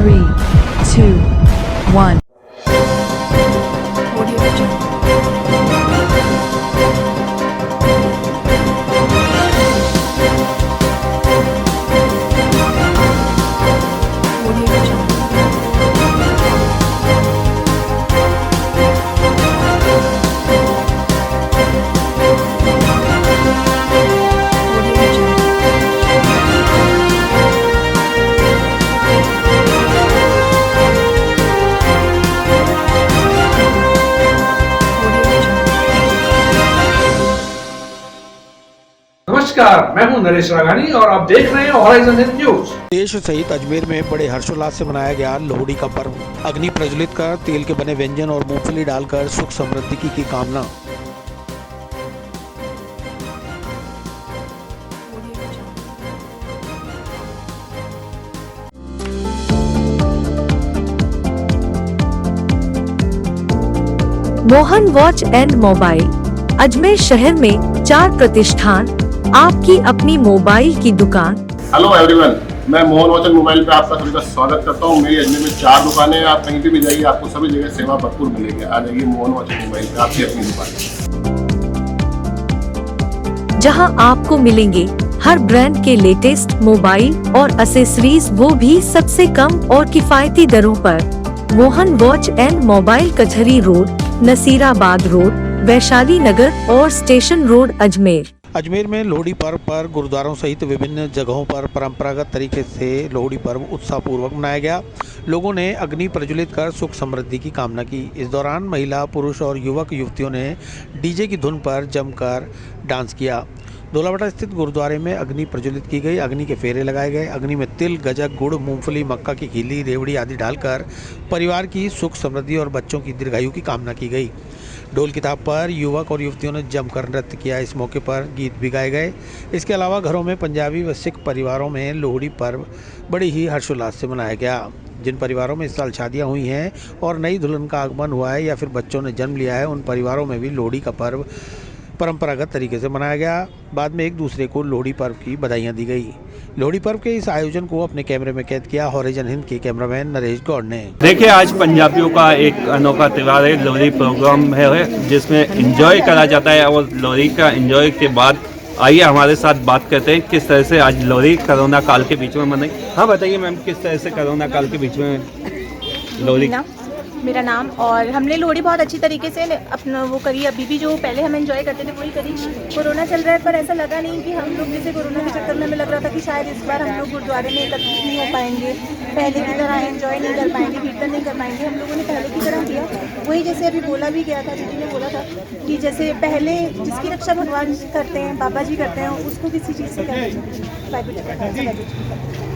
3, 2, 1. नमस्कार, मैं हूं नरेश राघानी और आप देख रहे हैं हॉराइजन न्यूज। देश सहित अजमेर में बड़े हर्षोल्लास से मनाया गया लोहड़ी का पर्व। अग्नि प्रज्वलित कर तेल के बने व्यंजन और मूंगफली डालकर सुख समृद्धि की कामना। Mohan watch and mobile Ajmer शहर में 4 प्रतिष्ठान, आपकी अपनी मोबाइल की दुकान। हेलो एवरीवन, मैं मोहन वॉच एंड मोबाइल पे आपका सभी का स्वागत करता हूँ। मेरी अजमेर में 4 दुकानें हैं। आप कहीं पे भी जाइए, आपको सभी जगह सेवा भरपूर मिलेगी। आ जाइए मोहन वॉच एंड मोबाइल पे, आपकी अपनी दुकान, जहां आपको मिलेंगे हर ब्रांड के लेटेस्ट मोबाइल और एक्सेसरीज, वो भी सबसे कम और किफायती दरों पर। मोहन वॉच एंड मोबाइल कचहरी रोड, नसीराबाद रोड, वैशाली नगर और स्टेशन रोड, अजमेर। अजमेर में लोहड़ी पर्व पर गुरुद्वारों सहित विभिन्न जगहों पर परंपरागत तरीके से लोहड़ी पर्व उत्साहपूर्वक मनाया गया। लोगों ने अग्नि प्रज्वलित कर सुख समृद्धि की कामना की। इस दौरान महिला, पुरुष और युवक युवतियों ने डीजे की धुन पर जमकर डांस किया। धोलावटा स्थित गुरुद्वारे में अग्नि प्रज्वलित की गई। अग्नि के फेरे लगाए गए। अग्नि में तिल, गजक, गुड़, मूंगफली, मक्का की खीली, रेवड़ी आदि डालकर परिवार की सुख समृद्धि और बच्चों की दीर्घायु की कामना की गई। ढोल की ताप पर युवक और युवतियों ने जमकर नृत्य किया। इस मौके पर गीत भी गाए गए। इसके अलावा घरों में पंजाबी व सिख परिवारों में लोहड़ी पर्व बड़ी ही हर्षोल्लास से मनाया गया। जिन परिवारों में इस साल शादियां हुई हैं और नई दुल्हन का आगमन हुआ है या फिर बच्चों ने जन्म लिया है, उन परिवारों में भी लोहड़ी का पर्व परंपरागत तरीके से मनाया गया। बाद में एक दूसरे को लोहड़ी पर्व की बधाइयां दी गई। लोहड़ी पर्व के इस आयोजन को अपने कैमरे में कैद किया हॉराइजन हिंद के कैमरामैन नरेश गौड़ ने। देखिए, आज पंजाबियों का एक अनोखा त्यौहार है, लोहड़ी प्रोग्राम है जिसमें एंजॉय करा जाता है। और लोहड़ी का एंजॉय के बाद आइए हमारे साथ बात करते हैं किस तरह से आज लोहड़ी कोरोना काल के बीच में मनाई। हाँ बताइए मैम, किस तरह से कोरोना काल के बीच में लोहड़ी? मेरा नाम, और हमने लोहड़ी बहुत अच्छी तरीके से अपना वो करी। अभी भी जो पहले हम एंजॉय करते थे वही करी। कोरोना चल रहा है पर ऐसा लगा नहीं कि हम लोग, जैसे कोरोना के चक्कर में हमें लग रहा था कि शायद इस बार हम लोग गुरुद्वारे में एकत्रित नहीं हो पाएंगे, पहले की तरह एंजॉय नहीं कर पाएंगे, कीर्तन नहीं कर पाएंगे। हम लोगों ने पहले की तरह किया वही, जैसे अभी बोला भी गया था, दीदी ने बोला था कि जैसे पहले जिसकी रक्षा भगवान करते हैं, बाबा जी करते हैं, उसको किसी चीज़ से क्या।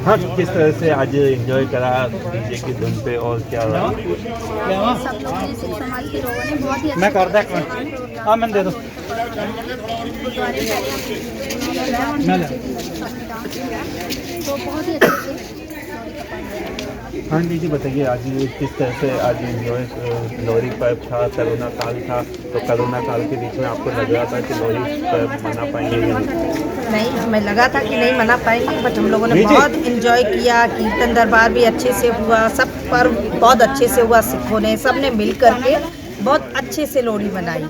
हाँ, किस तरह से आज एंजॉय करा डीजे की धुन पे और क्या रहा? सब लोग सिख समाज के लोगों ने बहुत ही मैं कर दे हाँ मैं दे दो गुरुद्वारे तो बहुत ही अच्छे से। हाँ जी बताइए, आज किस तरह से आज एंजॉय लोहड़ी पर्व था, कोरोना काल था, तो कोरोना काल के बीच में आपको लग रहा था कि लोहड़ी पर्व मना पाएंगे या नहीं? हमें लगा था कि नहीं मना पाएंगे, बट हम लोगों ने बहुत एंजॉय किया। कीर्तन दरबार भी अच्छे से हुआ, सब पर्व बहुत अच्छे से हुआ। सिखों ने सब ने मिल करके बहुत अच्छे से लोहड़ी मनाई,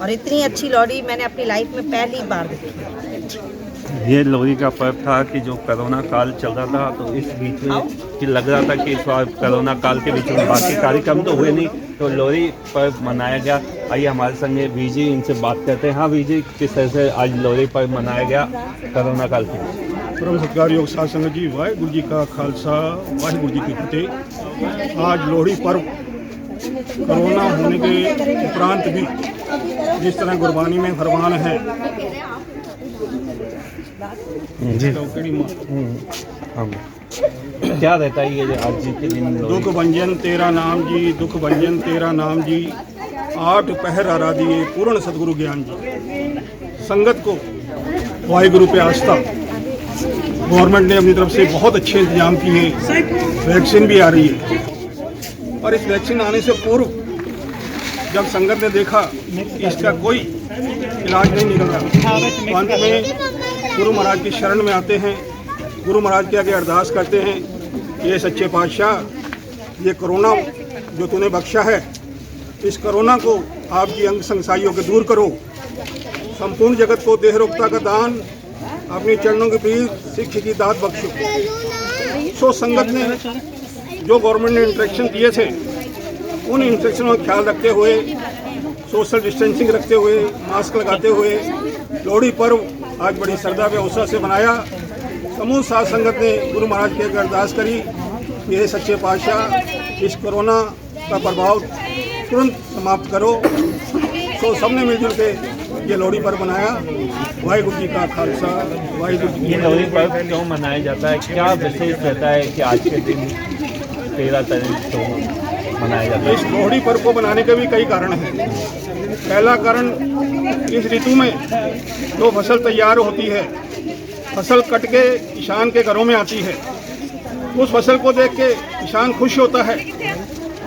और इतनी अच्छी लोहड़ी मैंने अपनी लाइफ में पहली बार देखी। ये लोहड़ी का पर्व था कि जो कोरोना काल चल रहा था, तो इस बीच में कि लग रहा था कि इस बार कोरोना काल के बीच में बाकी कार्यक्रम तो हुए नहीं, तो लोहड़ी पर्व मनाया गया। आइए हमारे संग वीजी, इनसे बात करते हैं। हाँ वीजी, किस तरह से आज लोहड़ी पर्व मनाया गया कोरोना काल के बीच? परम सत्कारयोग साध संगत जी, वाहिगुरु जी का खालसा, वाहिगुरु जी की फतेह। आज लोहड़ी पर्व कोरोना होने के उपरांत भी जिस तरह गुरबानी में फरमान है जी, क्या रहता है ये आज के दिन? दुख भंजन तेरा नाम जी, दुख भंजन तेरा नाम जी, 8 पहर आराधिए पूर्ण सदगुरु ज्ञान जी। संगत को वाहिगुरु पे आस्था। गवर्नमेंट ने अपनी तरफ से बहुत अच्छे इंतजाम किए। वैक्सीन भी आ रही है, और इस वैक्सीन आने से पूर्व जब संगत ने देखा कि इसका कोई इलाज नहीं निकल रहा, तो अंत में गुरु महाराज की शरण में आते हैं। गुरु महाराज के आगे अरदास करते हैं, ये सच्चे पातशाह ये कोरोना जो तूने बख्शा है, इस कोरोना को आपकी अंग संगसाइयों के दूर करो। संपूर्ण जगत को देहरोगता का दान, अपने चरणों के बीच सिख की दात बख्शो। सो संगत ने जो गवर्नमेंट ने इंस्ट्रक्शन दिए थे, उन इंस्ट्रक्शनों का ख्याल रखते हुए, सोशल डिस्टेंसिंग रखते हुए, मास्क लगाते हुए लोहड़ी पर्व आज बड़ी श्रद्धा व उत्साह से मनाया। समूह साध संगत ने गुरु महाराज के अरदास करी, ये सच्चे पातशाह इस कोरोना का प्रभाव तुरंत समाप्त करो। तो सबने मिलजुल के ये लोहड़ी पर्व मनाया। वाहिगुरु जी का खालसा, वाहिगुरु जी। ये लोहड़ी पर्व क्यों मनाया जाता है, क्या विशेष रहता है कि आज के दिन 13 तारीख को मनाया जाता है? इस लोहड़ी पर्व को मनाने के भी कई कारण हैं। पहला कारण, इस ऋतु में जो फसल तैयार होती है, फसल कट के किसान के घरों में आती है, उस फसल को देख के किसान खुश होता है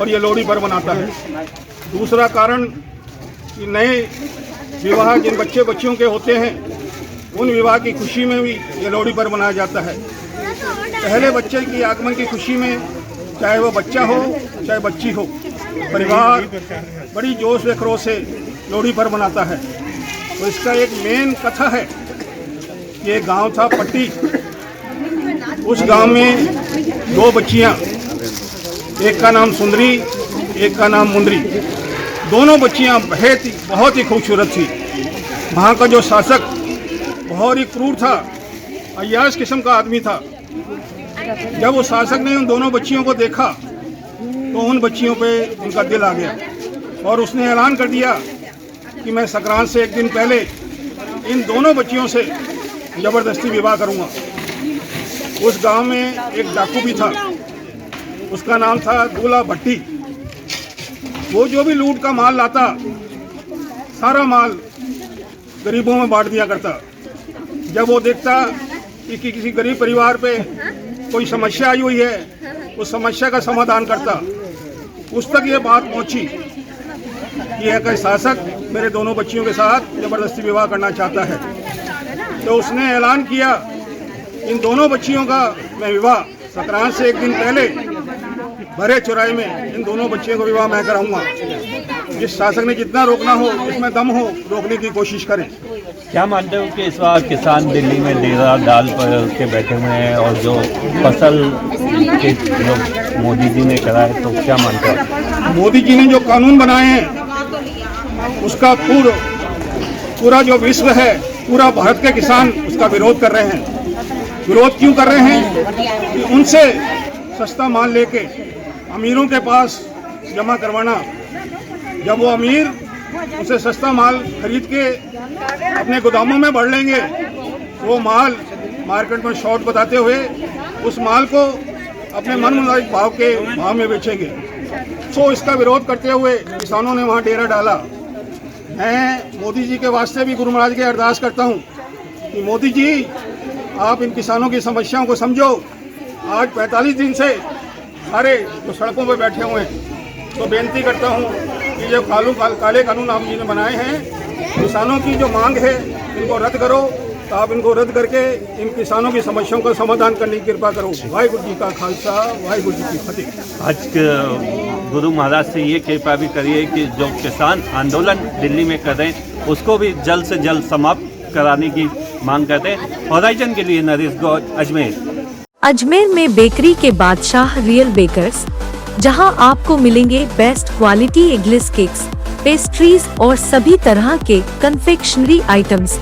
और ये लोहड़ी पर्व मनाता है। दूसरा कारण कि नए विवाह जिन बच्चे बच्चियों के होते हैं, उन विवाह की खुशी में भी ये लोहड़ी पर्व मनाया जाता है। पहले बच्चे की आगमन की खुशी में, चाहे वो बच्चा हो चाहे बच्ची हो, परिवार बड़ी जोश व खरोश से लोहड़ी पर्व मनाता है। तो इसका एक मेन कथा है कि एक गांव था पट्टी। उस गांव में 2 बच्चियां, एक का नाम सुंदरी, एक का नाम मुंदरी। दोनों बच्चियां बहुत ही खूबसूरत थी। वहाँ का जो शासक बहुत ही क्रूर था, अय्याश किस्म का आदमी था। जब वो शासक ने उन दोनों बच्चियों को देखा तो उन बच्चियों पे उनका दिल आ गया और उसने ऐलान कर दिया कि मैं संक्रांत से एक दिन पहले इन दोनों बच्चियों से ज़बरदस्ती विवाह करूँगा। उस गांव में एक डाकू भी था, उसका नाम था दूल्हा भट्टी। वो जो भी लूट का माल लाता, सारा माल गरीबों में बांट दिया करता। जब वो देखता कि किसी गरीब परिवार पे कोई समस्या आई हुई है, उस समस्या का समाधान करता। उस तक ये बात पहुंची कि एक शासक मेरे दोनों बच्चियों के साथ ज़बरदस्ती विवाह करना चाहता है। तो उसने ऐलान किया, इन दोनों बच्चियों का मैं विवाह संक्रांत से एक दिन पहले भरे चौराहे में इन दोनों बच्चियों का विवाह मैं कराऊंगा। जिस शासक ने जितना रोकना हो, जिसमें दम हो, रोकने की कोशिश करें। क्या मानते हो कि इस बार किसान दिल्ली में डेरा डाल पर के बैठे हुए हैं और जो फसल के जो मोदी जी ने करा है, तो क्या मानते हो? मोदी जी ने जो कानून बनाए हैं, उसका पूरा जो विश्व है, पूरा भारत के किसान उसका विरोध कर रहे हैं। विरोध क्यों कर रहे हैं? कि उनसे सस्ता माल लेके अमीरों के पास जमा करवाना। जब वो अमीर उसे सस्ता माल खरीद के अपने गोदामों में भर लेंगे, तो वो माल मार्केट में शॉर्ट बताते हुए उस माल को अपने मन मुताबिक भाव में बेचेंगे। तो इसका विरोध करते हुए किसानों ने वहाँ डेरा डाला। मैं मोदी जी के वास्ते भी गुरु महाराज के अरदास करता हूँ कि मोदी जी, आप इन किसानों की समस्याओं को समझो। आज 45 दिन से सारे जो सड़कों पर बैठे हुए हैं, तो बेनती करता हूँ कि जो काले कानून आप जी ने बनाए हैं, किसानों की जो मांग है इनको रद्द करो। तो आप इनको रद्द करके इन किसानों की समस्याओं का समाधान करने की कृपा करो। वाहिगुरु जी का खालसा, वाहिगुरु जी की फतेह। आज गुरु महाराज से ये कृपा भी करिए कि जो किसान आंदोलन दिल्ली में कर रहे हैं, उसको भी जल्द से जल्द समाप्त कराने की मांग करते हैं। हॉराइजन के लिए नरेश गौर, अजमेर। अजमेर में बेकरी के बादशाह रियल बेकर्स, जहां आपको मिलेंगे best quality eggless cakes, pastries और सभी तरह के confectionery items.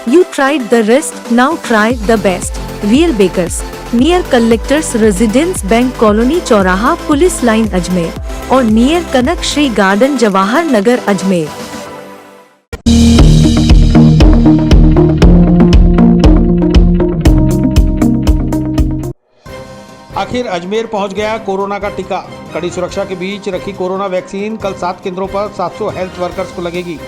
You tried the rest, now try the best. Real Bakers, near Collectors Residence Bank Colony चौराहा पुलिस लाइन अजमेर और नियर कनक श्री गार्डन जवाहर नगर अजमेर। आखिर अजमेर पहुंच गया कोरोना का टीका। कड़ी सुरक्षा के बीच रखी कोरोना वैक्सीन कल 7 केंद्रों पर 700 हेल्थ वर्कर्स को लगेगी।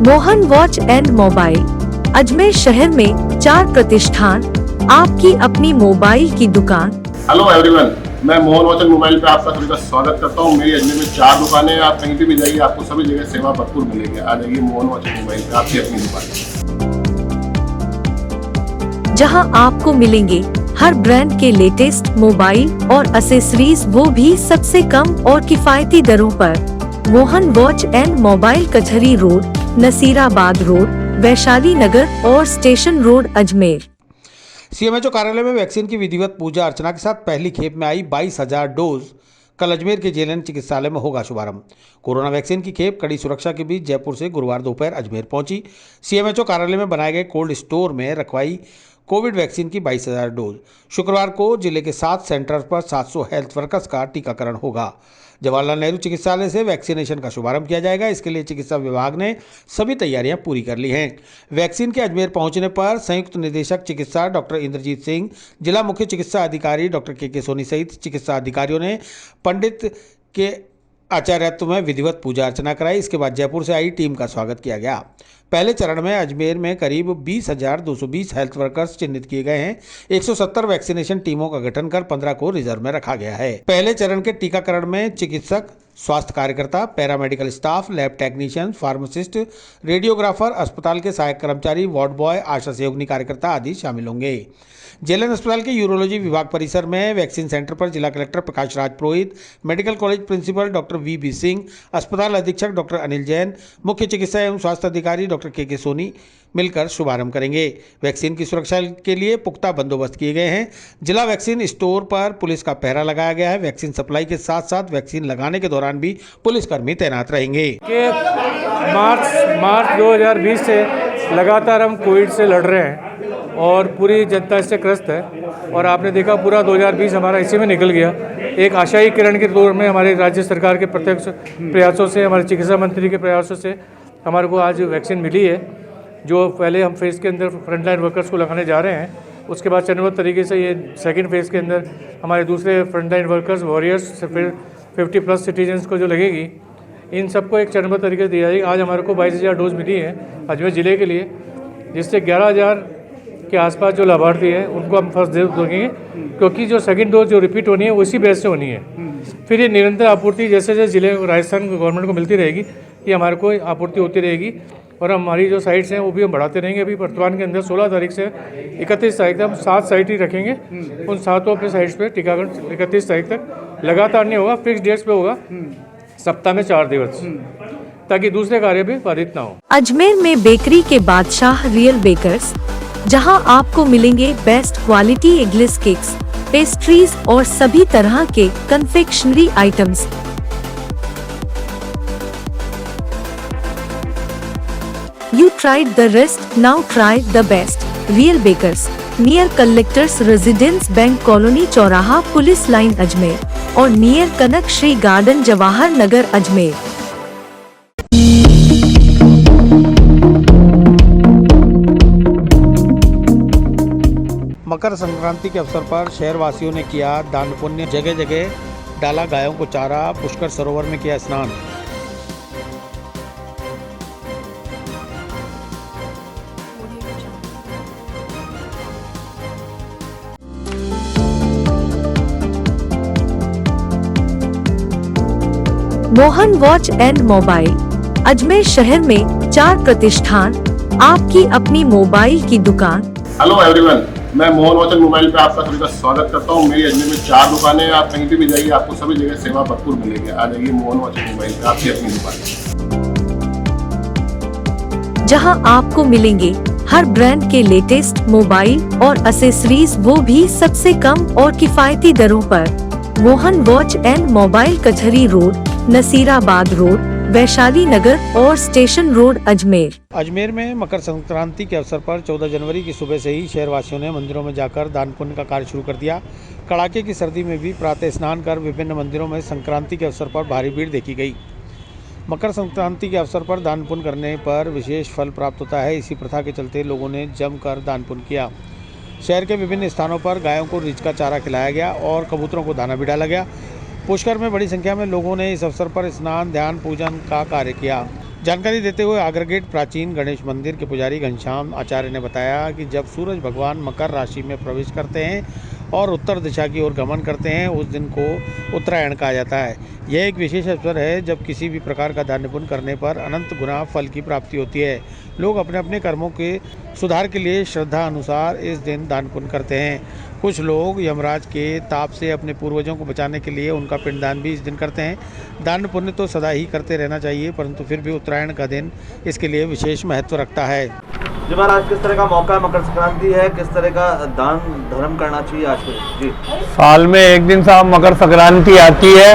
Mohan watch and mobile, Ajmer शहर में 4 प्रतिष्ठान, आपकी अपनी मोबाइल की दुकान। हेलो एवरीवन, मैं मोहन वाचन मोबाइल पे आपका सभी का स्वागत करता हूँ। मेरी अजमेर में 4 दुकानें हैं। आप कहीं पे भी जाइए, आपको सभी जगह सेवा भरपूर मिलेगी। आ जाइए मोहन वाचन मोबाइल पे, आपकी अपनी दुकान, जहां आपको मिलेंगे हर ब्रांड के लेटेस्ट मोबाइल और एसेसरीज, वो भी सबसे कम और किफायती दरों पर। मोहन वॉच एंड मोबाइल, कचहरी रोड, नसीराबाद रोड, वैशाली नगर और स्टेशन रोड, अजमेर। सीएमएचओ कार्यालय में वैक्सीन की विधिवत पूजा अर्चना के साथ पहली खेप में आई 22,000 डोज। कल अजमेर के जेएलएन चिकित्सालय में होगा शुभारंभ। कोरोना वैक्सीन की खेप कड़ी सुरक्षा के बीच जयपुर से गुरुवार दोपहर अजमेर पहुंची। सीएमएचओ कार्यालय में बनाए गए कोल्ड स्टोर में रखवाई कोविड वैक्सीन की 22,000 डोज। शुक्रवार को जिले के 7 सेंटर्स पर 700 हेल्थ वर्कर्स का टीकाकरण होगा। जवाहरलाल नेहरू चिकित्सालय से वैक्सीनेशन का शुभारंभ किया जाएगा। इसके लिए चिकित्सा विभाग ने सभी तैयारियां पूरी कर ली हैं। वैक्सीन के अजमेर पहुंचने पर संयुक्त निदेशक चिकित्सा डॉक्टर इंद्रजीत सिंह, जिला मुख्य चिकित्सा अधिकारी डॉक्टर के सोनी सहित चिकित्सा अधिकारियों ने पंडित के आचार्यत्व में विधिवत पूजा अर्चना कराई। इसके बाद जयपुर से आई टीम का स्वागत किया गया। पहले चरण में अजमेर में करीब 20,220 हेल्थ वर्कर्स चिन्हित किए गए हैं। 170 वैक्सीनेशन टीमों का गठन कर 15 को रिजर्व में रखा गया है। पहले चरण के टीकाकरण में चिकित्सक, स्वास्थ्य कार्यकर्ता, paramedical staff, lab technician, pharmacist, radiographer, अस्पताल के सहायक कर्मचारी, वार्ड बॉय, आशा सहयोगी कार्यकर्ता आदि शामिल होंगे। जेएलएन अस्पताल के यूरोलॉजी विभाग परिसर में वैक्सीन सेंटर पर जिला collector Prakash Raj Purohit, medical college principal doctor V Singh, अस्पताल अधीक्षक डॉक्टर अनिल जैन, मुख्य चिकित्सा एवं स्वास्थ्य अधिकारी डॉक्टर के सोनी मिलकर शुभारंभ करेंगे। वैक्सीन की सुरक्षा के लिए पुख्ता बंदोबस्त किए गए हैं। जिला वैक्सीन स्टोर पर पुलिस का पहरा लगाया गया है। वैक्सीन सप्लाई के साथ साथ वैक्सीन लगाने के दौरान भी पुलिसकर्मी तैनात रहेंगे। मार्च 2020 से लगातार हम कोविड से लड़ रहे हैं और पूरी जनता इससे ग्रस्त है। और आपने देखा पूरा 2020 हमारा इसी में निकल गया। एक आशाई किरण के तौर में हमारे राज्य सरकार के प्रत्यक्ष प्रयासों से, हमारे चिकित्सा मंत्री के प्रयासों से हमारे को आज वैक्सीन मिली है। जो पहले हम फेज़ के अंदर फ्रंटलाइन वर्कर्स को लगाने जा रहे हैं, उसके बाद चरणबद्ध तरीके से ये सेकंड फेज़ के अंदर हमारे दूसरे फ्रंटलाइन वर्कर्स, वॉरियर्स, फिर 50+ सिटीजन्स को जो लगेगी, इन सबको एक चरणबद्ध तरीके से दी जाएगी। आज हमारे को 22,000 डोज मिली है अजमेर ज़िले के लिए, जिससे 11,000 के आसपास जो लाभार्थी हैं उनको हम फर्स्ट डोज देंगे, क्योंकि जो सेकंड डोज जो रिपीट होनी है उसी बेस से होनी है। फिर ये निरंतर आपूर्ति जैसे जैसे जिले राजस्थान गवर्नमेंट को मिलती रहेगी, ये हमारे को आपूर्ति होती रहेगी। और हमारी जो साइट्स हैं वो भी हम बढ़ाते रहेंगे। अभी वर्तमान के अंदर 16 तारीख से 31 तारीख तक हम 7 साइट ही रखेंगे। उन 7 अपने साइट्स पे टीकाकरण 31 तारीख तक लगातार नहीं होगा, फिक्स डेट्स पे होगा, सप्ताह में 4 दिवस, ताकि दूसरे कार्य भी बाधित ना हो। अजमेर में बेकरी के बादशाह रियल बेकर्स, जहां आपको मिलेंगे best quality eggless cakes, pastries और सभी तरह के confectionery items. You tried the rest, now try the best. Real Bakers, near Collectors Residence Bank Colony चौराहा पुलिस लाइन अजमेर और नियर कनक श्री गार्डन जवाहर नगर अजमेर। मकर संक्रांति के अवसर पर शहर वासियों ने किया दान पुण्य। जगह जगह डाला गायों को चारा, पुष्कर सरोवर में किया स्नान। Mohan watch and mobile, Ajmer शहर में 4 प्रतिष्ठान, आपकी अपनी मोबाइल की दुकान। हेलो एवरीवन, मैं मोहन वाचन मोबाइल पे आपका सभी का स्वागत करता हूँ। मेरी अजमेर में 4 दुकानें हैं। आप कहीं पे भी जाइए, आपको सभी जगह सेवा भरपूर मिलेगी। आ जाइए मोहन वाचन मोबाइल पे, आपकी अपनी दुकान, जहां आपको मिलेंगे हर ब्रांड के लेटेस्ट मोबाइल और एसेसरीज, वो भी सबसे कम और किफायती दरों पर। मोहन वॉच एंड मोबाइल, कचहरी रोड, नसीराबाद रोड, वैशाली नगर और स्टेशन रोड, अजमेर। अजमेर में मकर संक्रांति के अवसर पर 14 जनवरी की सुबह से ही शहरवासियों ने मंदिरों में जाकर दान पुण्य का कार्य शुरू कर दिया। कड़ाके की सर्दी में भी प्रातः स्नान कर विभिन्न मंदिरों में संक्रांति के अवसर पर भारी भीड़ देखी गई। मकर संक्रांति के अवसर पर दान पुण्य करने पर विशेष फल प्राप्त होता है। इसी प्रथा के चलते लोगों ने जमकर दान पुण्य किया। शहर के विभिन्न स्थानों पर गायों को रिज का चारा खिलाया गया और कबूतरों को दाना भी डाला गया। पुष्कर में बड़ी संख्या में लोगों ने इस अवसर पर स्नान, ध्यान, पूजन का कार्य किया। जानकारी देते हुए आगरगेट प्राचीन गणेश मंदिर के पुजारी घनश्याम आचार्य ने बताया कि जब सूरज भगवान मकर राशि में प्रवेश करते हैं और उत्तर दिशा की ओर गमन करते हैं, उस दिन को उत्तरायण कहा जाता है। यह एक विशेष अवसर है जब किसी भी प्रकार का दान पुण्य करने पर अनंत गुना फल की प्राप्ति होती है। लोग अपने अपने कर्मों के सुधार के लिए श्रद्धा अनुसार इस दिन दान पुण्य करते हैं। कुछ लोग यमराज के ताप से अपने पूर्वजों को बचाने के लिए उनका पिंडदान भी इस दिन करते हैं। दान पुण्य तो सदा ही करते रहना चाहिए, परंतु फिर भी उत्तरायण का दिन इसके लिए विशेष महत्व रखता है। जी महाराज, किस तरह का मौका है, मकर संक्रांति है, किस तरह का दान धर्म करना चाहिए आज के दिन? जी, साल में एक दिन साहब मकर संक्रांति आती है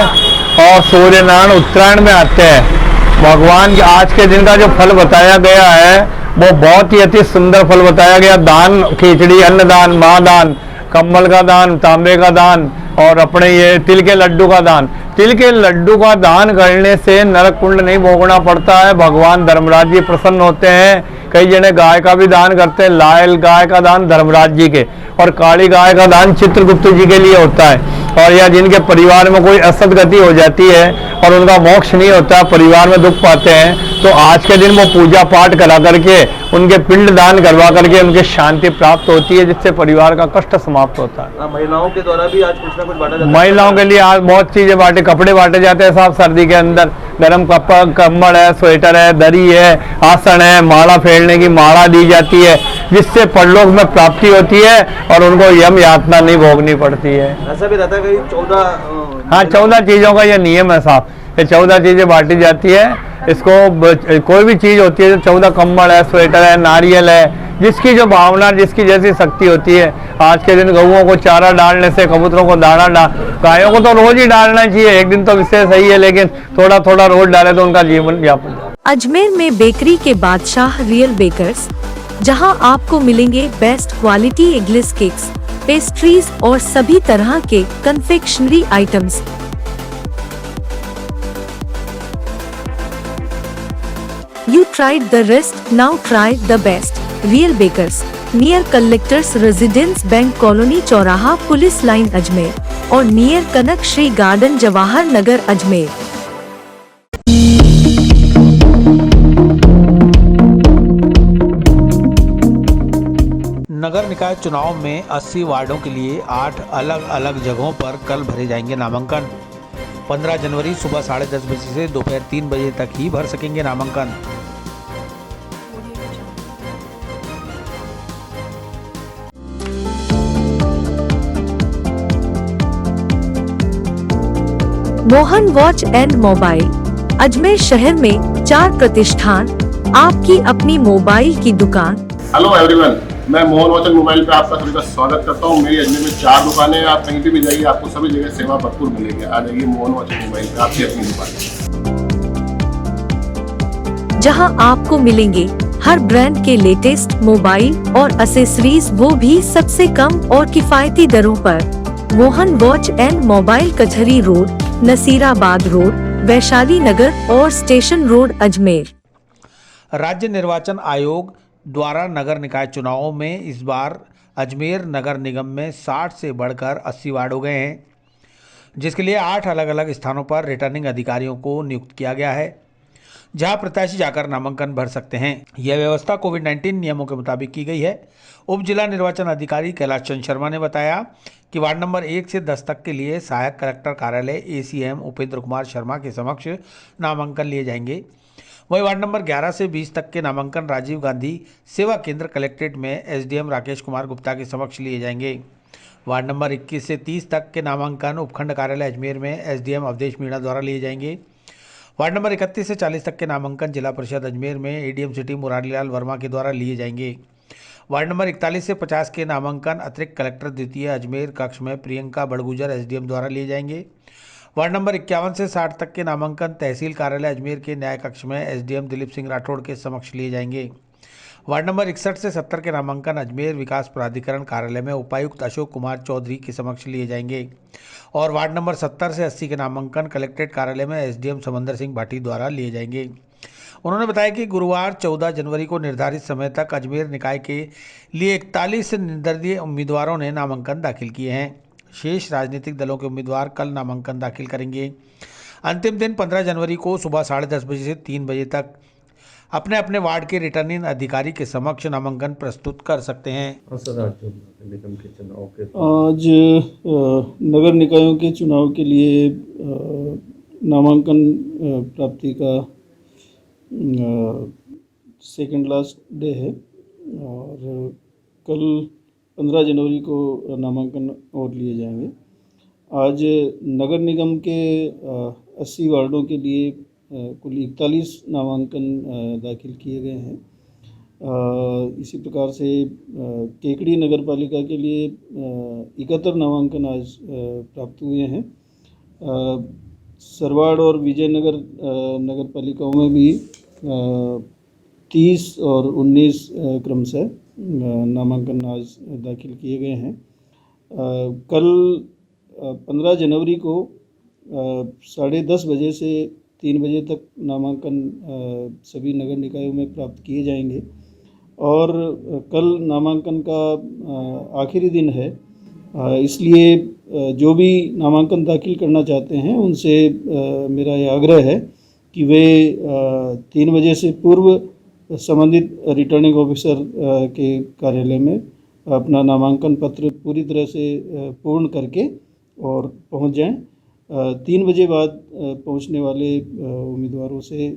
और सूर्य नारायण उत्तरायण में आते हैं। भगवान के आज के दिन का जो फल बताया गया है वो बहुत ही अति सुंदर फल बताया गया। दान, खिचड़ी, अन्नदान, महादान, कम्बल का दान, तांबे का दान और अपने ये तिल के लड्डू का दान। तिल के लड्डू का दान करने से नरक कुंड नहीं भोगना पड़ता है। भगवान धर्मराज जी प्रसन्न होते हैं। कई जने गाय का भी दान करते हैं। लाल गाय का दान धर्मराज जी के और काली गाय का दान चित्रगुप्त जी के लिए होता है। और या जिनके परिवार में कोई असदगति हो जाती है और उनका मोक्ष नहीं होता, परिवार में दुख पाते हैं, तो आज के दिन वो पूजा पाठ करा करके उनके पिंड दान करवा करके उनके शांति प्राप्त होती है, जिससे परिवार का कष्ट समाप्त होता है। महिलाओं के द्वारा भी आज कुछ ना कुछ बांटा जाता है। महिलाओं के लिए आज बहुत चीजें बांटे, कपड़े बांटे जाते हैं साहब। सर्दी के अंदर गर्म कपड़ा, कम्बल है, स्वेटर है, दरी है, आसन है, माला फेरने की माला दी जाती है, जिससे परलोक में प्राप्ति होती है और उनको यम यातना नहीं भोगनी पड़ती है। ऐसा भी रहता है कि 14 चीजों का ये नियम है साहब। ये 14 चीजें बांटी जाती है। इसको कोई भी चीज होती है, 14 कम्बल है, स्वेटर है, नारियल है, जिसकी जो भावना, जिसकी जैसी शक्ति होती है। आज के दिन गऊओं को चारा डालने से, कबूतरों को दाना गायों को तो रोज ही डालना चाहिए, एक दिन तो विशेष सही है, लेकिन थोड़ा थोड़ा रोज डाले तो उनका जीवन यापन। अजमेर में बेकरी के बादशाह रियल बेकर्स, जहां आपको मिलेंगे best quality eggless cakes, pastries और सभी तरह के confectionery items. You tried the rest, now try the best. Real Bakers, near Collectors Residence Bank Colony चौराहा पुलिस लाइन अजमेर और नियर कनक श्री गार्डन जवाहर नगर अजमेर। नगर निकाय चुनाव में 80 वार्डों के लिए 8 अलग अलग जगहों पर कल भरे जाएंगे नामांकन। 15 जनवरी सुबह 10:30 बजे से दोपहर 3 बजे तक ही भर सकेंगे नामांकन। Mohan watch and mobile, Ajmer शहर में 4 प्रतिष्ठान, आपकी अपनी मोबाइल की दुकान। हेलो एवरीवन, मैं मोहन वॉच एंड मोबाइल पे आपका सभी का स्वागत करता हूँ। मेरी अजमेर में 4 दुकानें हैं। आप कहीं भी जाइए, आपको सभी जगह सेवा भरपूर मिलेगी। आ जाइए मोहन वॉच एंड मोबाइल पे, आपकी अपनी दुकान, जहां आपको मिलेंगे हर ब्रांड के लेटेस्ट मोबाइल और एसेसरीज, वो भी सबसे कम और किफायती दरों पर। मोहन वॉच एंड मोबाइल, कचहरी रोड, नसीराबाद रोड, वैशाली नगर और स्टेशन रोड, अजमेर। राज्य निर्वाचन आयोग द्वारा नगर निकाय चुनावों में इस बार अजमेर नगर निगम में 60 से बढ़कर 80 वार्ड हो गए हैं, जिसके लिए 8 अलग अलग स्थानों पर रिटर्निंग अधिकारियों को नियुक्त किया गया है, जहां प्रत्याशी जाकर नामांकन भर सकते हैं। यह व्यवस्था कोविड-19 नियमों के मुताबिक की गई है। उप जिला निर्वाचन अधिकारी कैलाश चंद्र शर्मा ने बताया कि वार्ड नंबर 1 से 10 तक के लिए सहायक कलेक्टर कार्यालय ACM उपेंद्र कुमार शर्मा के समक्ष नामांकन लिए जाएंगे। वहीं वार्ड नंबर 11 से 20 तक के नामांकन राजीव गांधी सेवा केंद्र कलेक्ट्रेट में SDM राकेश कुमार गुप्ता के समक्ष लिए जाएंगे। वार्ड नंबर 21 से 30 तक के नामांकन उपखंड कार्यालय अजमेर में SDM अवधेश मीणा द्वारा लिए जाएंगे। वार्ड नंबर 31 से 40 तक के नामांकन जिला परिषद अजमेर में ADM सिटी मुरारीलाल वर्मा के द्वारा लिए जाएंगे। वार्ड नंबर 41 से 50 के नामांकन अतिरिक्त कलेक्टर द्वितीय अजमेर कक्ष में प्रियंका बड़गुजर SDM द्वारा लिए जाएंगे। वार्ड नंबर 51 से 60 तक के नामांकन तहसील कार्यालय अजमेर के न्याय कक्ष में SDM दिलीप सिंह राठौड़ के समक्ष लिए जाएंगे। वार्ड नंबर 61 से 70 के नामांकन अजमेर विकास प्राधिकरण कार्यालय में उपायुक्त अशोक कुमार चौधरी के समक्ष लिए जाएंगे और वार्ड नंबर 70 से 80 के नामांकन कलेक्ट्रेट कार्यालय में SDM समंदर सिंह भाटी द्वारा लिए जाएंगे। उन्होंने बताया कि गुरुवार 14 जनवरी को निर्धारित समय तक अजमेर निकाय के लिए 41 निर्दलीय उम्मीदवारों ने नामांकन दाखिल किए हैं। शेष राजनीतिक दलों के उम्मीदवार कल नामांकन दाखिल करेंगे। अंतिम दिन 15 जनवरी को सुबह 10:30 बजे से 3 बजे तक अपने अपने वार्ड के रिटर्निंग अधिकारी के समक्ष नामांकन प्रस्तुत कर सकते हैं। आज नगर निकायों के चुनाव के लिए नामांकन प्राप्ति का सेकंड लास्ट डे है और कल 15 जनवरी को नामांकन और लिए जाएंगे। आज नगर निगम के 80 वार्डों के लिए कुल 41 नामांकन दाखिल किए गए हैं। इसी प्रकार से केकड़ी नगर पालिका के लिए 71 नामांकन आज प्राप्त हुए हैं। सरवाड़ और विजयनगर नगर पालिकाओं में भी 30 और 19 क्रमशः नामांकन आज दाखिल किए गए हैं। कल 15 जनवरी को 10:30 बजे से 3 बजे तक नामांकन सभी नगर निकायों में प्राप्त किए जाएंगे और कल नामांकन का आखिरी दिन है, इसलिए जो भी नामांकन दाखिल करना चाहते हैं उनसे मेरा यह आग्रह है कि वे 3 बजे से पूर्व संबंधित रिटर्निंग ऑफिसर के कार्यालय में अपना नामांकन पत्र पूरी तरह से पूर्ण करके और पहुंच जाएं। 3 बजे बाद पहुंचने वाले उम्मीदवारों से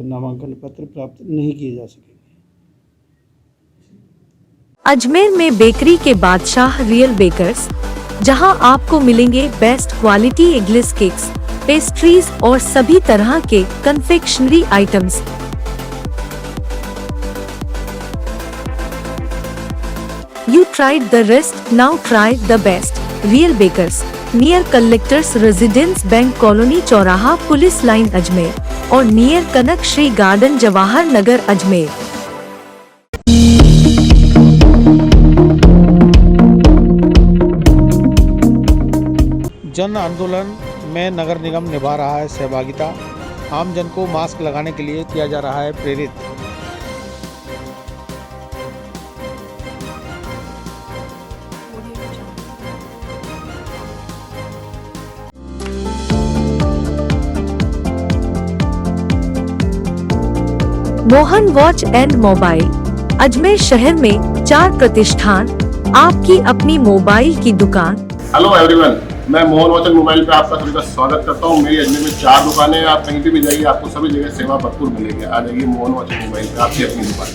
नामांकन पत्र प्राप्त नहीं किए जा सकेंगे। अजमेर में बेकरी के बादशाह रियल बेकर्स, जहां आपको मिलेंगे best quality eggless cakes, pastries और सभी तरह के confectionery items. You tried the rest, now try the best. Real Bakers, near Collectors Residence Bank Colony चौराहा पुलिस लाइन अजमेर और नियर कनक श्री गार्डन जवाहर नगर अजमेर। जन आंदोलन में नगर निगम निभा रहा है सहभागिता। आम जन को मास्क लगाने के लिए किया जा रहा है प्रेरित। Mohan watch and mobile, Ajmer शहर में 4 प्रतिष्ठान, आपकी अपनी मोबाइल की दुकान। हेलो एवरीवन, मैं मोहन वॉच एंड मोबाइल पे आपका सभी का स्वागत करता हूँ। मेरी अजमेर में 4 दुकानें हैं। आप कहीं भी जाइए आपको सभी जगह सेवा भरपूर मिलेगी। आ जाइए मोहन वॉच एंड मोबाइल पे, आपकी अपनी दुकान,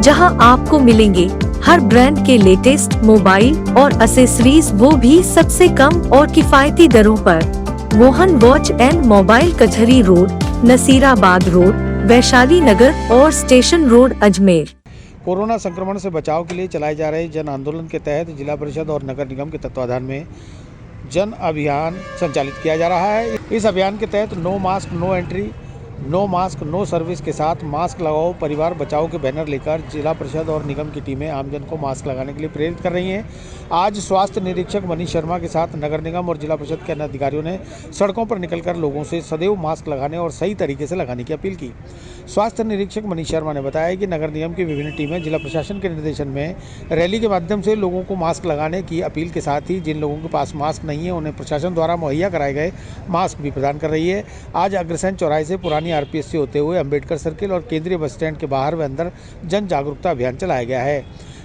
जहां आपको मिलेंगे हर ब्रांड के लेटेस्ट मोबाइल और एसेसरीज, वो भी सबसे कम और किफायती दरों पर। मोहन वॉच एंड मोबाइल कचहरी रोड, नसीराबाद रोड, वैशाली नगर और स्टेशन रोड अजमेर। कोरोना संक्रमण से बचाव के लिए चलाए जा रहे जन आंदोलन के तहत जिला परिषद और नगर निगम के तत्वाधान में जन अभियान संचालित किया जा रहा है। इस अभियान के तहत no mask no entry, no mask no service के साथ मास्क लगाओ परिवार बचाओ के बैनर लेकर जिला परिषद और निगम की टीमें आमजन को मास्क लगाने के लिए प्रेरित कर रही हैं। आज स्वास्थ्य निरीक्षक मनीष शर्मा के साथ नगर निगम और जिला परिषद के अन्य अधिकारियों ने सड़कों पर निकलकर लोगों से सदैव मास्क लगाने और सही तरीके से लगाने की अपील की। स्वास्थ्य निरीक्षक मनीष शर्मा ने बताया कि नगर निगम की विभिन्न टीमें जिला प्रशासन के निर्देशन में रैली के माध्यम से लोगों को मास्क लगाने की अपील के साथ ही जिन लोगों के पास मास्क नहीं है उन्हें प्रशासन द्वारा मुहैया कराए गए मास्क भी प्रदान कर रही है। आज अग्रसेन चौराहे से पुरानी आरपीएस से होते हुए अंबेडकर सर्किल और केंद्रीय बस स्टैंड के बाहर व अंदर जन जागरूकता अभियान चलाया गया है।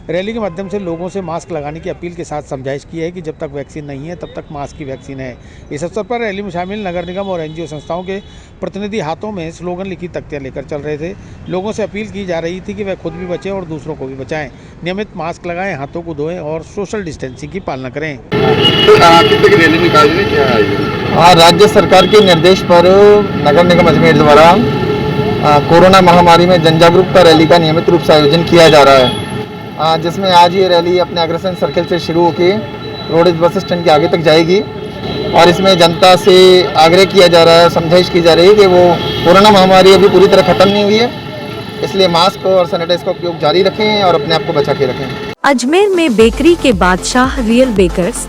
रैली के माध्यम से लोगों से मास्क लगाने की अपील के साथ समझाइश की है कि जब तक वैक्सीन नहीं है तब तक मास्क की वैक्सीन है। इस अवसर पर रैली में शामिल नगर निगम और एनजीओ संस्थाओं के प्रतिनिधि हाथों में स्लोगन लिखी तख्तियां लेकर चल रहे थे। लोगों से अपील की जा रही थी कि वह खुद भी बचें और दूसरों को भी बचाएं, नियमित मास्क लगाएं, हाथों को धोएं और सोशल डिस्टेंसिंग की पालना करें। राज्य सरकार के निर्देश पर नगर निगम अजमेर द्वारा कोरोना महामारी में जन जागरूकता रैली का नियमित रूप से आयोजन किया जा रहा है, जिसमें आज ये रैली अपने अग्रसेन सर्किल से शुरू होकर रोडेज बस स्टैंड के आगे तक जाएगी और इसमें जनता से आग्रह किया जा रहा है, समझाइश की जा रही है कि वो कोरोना महामारी अभी पूरी तरह खत्म नहीं हुई है, इसलिए मास्क और सैनिटाइज का उपयोग जारी रखें और अपने आप को बचा के रखें। अजमेर में बेकरी के बादशाह रियल बेकर्स,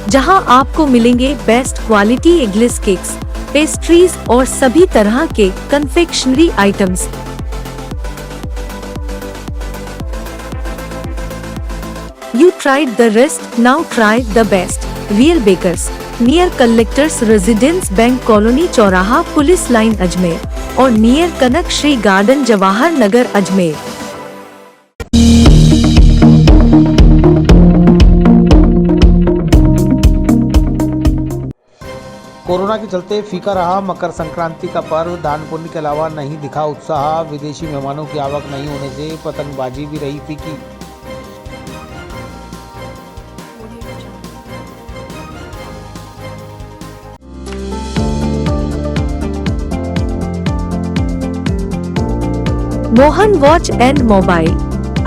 जहां आपको मिलेंगे best quality eggless cakes, pastries और सभी तरह के confectionery items. You tried the rest, now try the best. Real Bakers, near collectors residence bank colony चौराहा पुलिस लाइन अजमेर और near Kanak Shri garden Jawahar Nagar Ajmer. Corona के चलते फीका रहा मकर संक्रांति का पर्व। दान पुण्य के अलावा नहीं दिखा उत्साह। विदेशी मेहमानों की आवक नहीं होने से पतंगबाजी भी रही फीकी। Mohan watch and mobile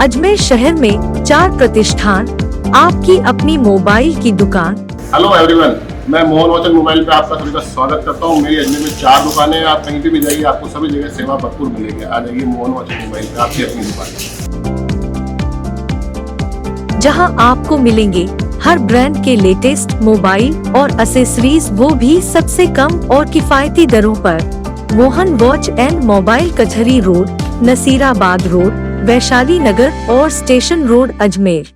Ajmer शहर में 4 प्रतिष्ठान, आपकी अपनी मोबाइल की दुकान। हेलो एवरीवन, मैं मोहन वॉच एंड मोबाइल पे आपका सभी का स्वागत करता हूँ। मेरी अजमेर में 4 दुकानें हैं। आप कहीं पे भी जाइए, आपको सभी जगह सेवा भरपूर मिलेगी। आ जाइए मोहन वॉच एंड मोबाइल पे, आपकी अपनी दुकान, जहां आपको मिलेंगे हर ब्रांड के लेटेस्ट मोबाइल और एसेसरीज, वो भी सबसे कम और किफायती दरों पर। मोहन वॉच एंड मोबाइल कचहरी रोड, नसीराबाद रोड, वैशाली नगर और स्टेशन रोड अजमेर।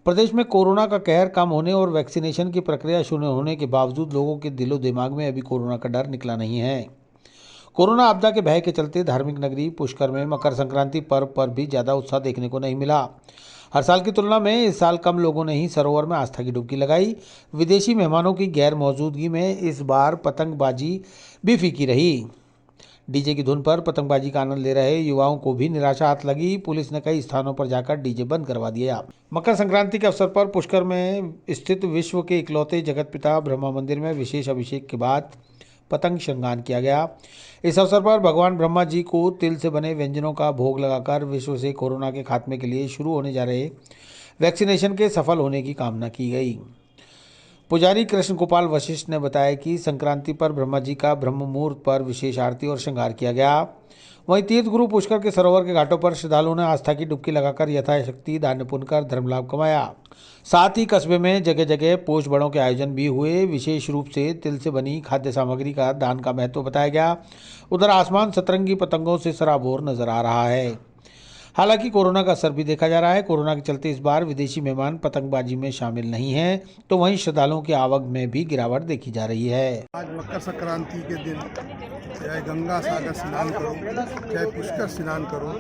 प्रदेश में कोरोना का कहर कम होने और वैक्सीनेशन की प्रक्रिया शुरू होने के बावजूद लोगों के दिलो दिमाग में अभी कोरोना का डर निकला नहीं है। कोरोना आपदा के भय के चलते धार्मिक नगरी पुष्कर में मकर संक्रांति पर्व पर भी ज़्यादा उत्साह देखने को नहीं मिला। हर साल की तुलना में इस साल कम लोगों ने ही सरोवर में आस्था की डुबकी लगाई। विदेशी मेहमानों की गैर मौजूदगी में इस बार पतंगबाजी भी फीकी रही। डीजे की धुन पर पतंगबाजी का आनंद ले रहे युवाओं को भी निराशा हाथ लगी। पुलिस ने कई स्थानों पर जाकर डीजे बंद करवा दिया। मकर संक्रांति के अवसर पर पुष्कर में स्थित विश्व के इकलौते जगत पिता ब्रह्मा मंदिर में विशेष अभिषेक के बाद पतंग श्रृंगार किया गया। इस अवसर पर भगवान ब्रह्मा जी को तिल से बने व्यंजनों का भोग लगाकर विश्व से कोरोना के खात्मे के लिए शुरू होने जा रहे वैक्सीनेशन के सफल होने की कामना की गई। पुजारी कृष्ण गोपाल वशिष्ठ ने बताया कि संक्रांति पर ब्रह्मा जी का ब्रह्म मुहूर्त पर विशेष आरती और श्रृंगार किया गया। वहीं तीर्थ गुरु पुष्कर के सरोवर के घाटों पर श्रद्धालुओं ने आस्था की डुबकी लगाकर यथाशक्ति दान पुण्य कर धर्म लाभ कमाया। साथ ही कस्बे में जगह जगह पोष बड़ों के आयोजन भी हुए। विशेष रूप से तिल से बनी खाद्य सामग्री का दान का महत्व बताया गया। उधर आसमान सतरंगी पतंगों से सराबोर नजर आ रहा है। हालांकि कोरोना का असर भी देखा जा रहा है। कोरोना के चलते इस बार विदेशी मेहमान पतंगबाजी में शामिल नहीं हैं, तो वहीं श्रद्धालुओं की आवक में भी गिरावट देखी जा रही है। आज मकर संक्रांति के दिन चाहे गंगा सागर स्नान करो, चाहे पुष्कर स्नान करो,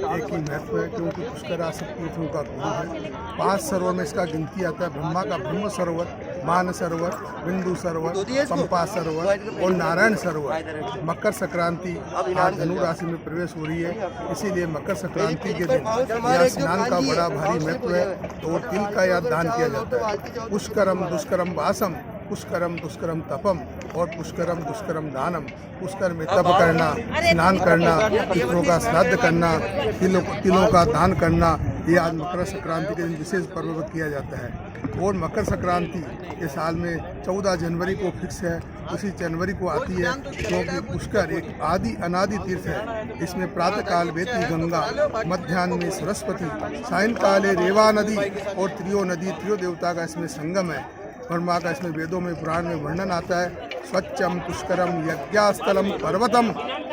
एक ही महत्व है, क्योंकि पुष्कर सब तीर्थों का गुरु है। 5 सरोवर में इसका गिनती आता है। ब्रह्मा का ब्रह्म सरोवर, मान सरोवर, बिंदु सरोवर, पंपा सरोवर और नारायण सरोवर। मकर संक्रांति आज धनु राशि में प्रवेश हो रही है, इसीलिए मकर संक्रांति के दिन यह स्नान का बड़ा भारी महत्व है और तिल का यह दान किया जाता है। पुष्करम दुष्करम वासम, पुष्करम दुष्करम तपम और पुष्करम दुष्करम दानम। पुष्कर में तप करना, स्नान करना, पितरों का श्राद्ध करना, तिलों का दान करना, ये आज मकर संक्रांति के दिन विशेष पर्व पर किया जाता है। और मकर संक्रांति इस साल में 14 जनवरी को फिक्स है, उसी जनवरी को आती है, क्योंकि पुष्कर एक आदि अनादि तीर्थ है। इसमें प्रातःकाल वेती गंगा, मध्याह्न में सरस्वती, सायंकाले रेवा नदी और त्रियो नदी, त्रियो देवता का इसमें संगम है। ब्रह्मा का इसमें वेदों में पुराण में वर्णन आता है। स्वच्छम पुष्करम यज्ञास्थलम पर्वतम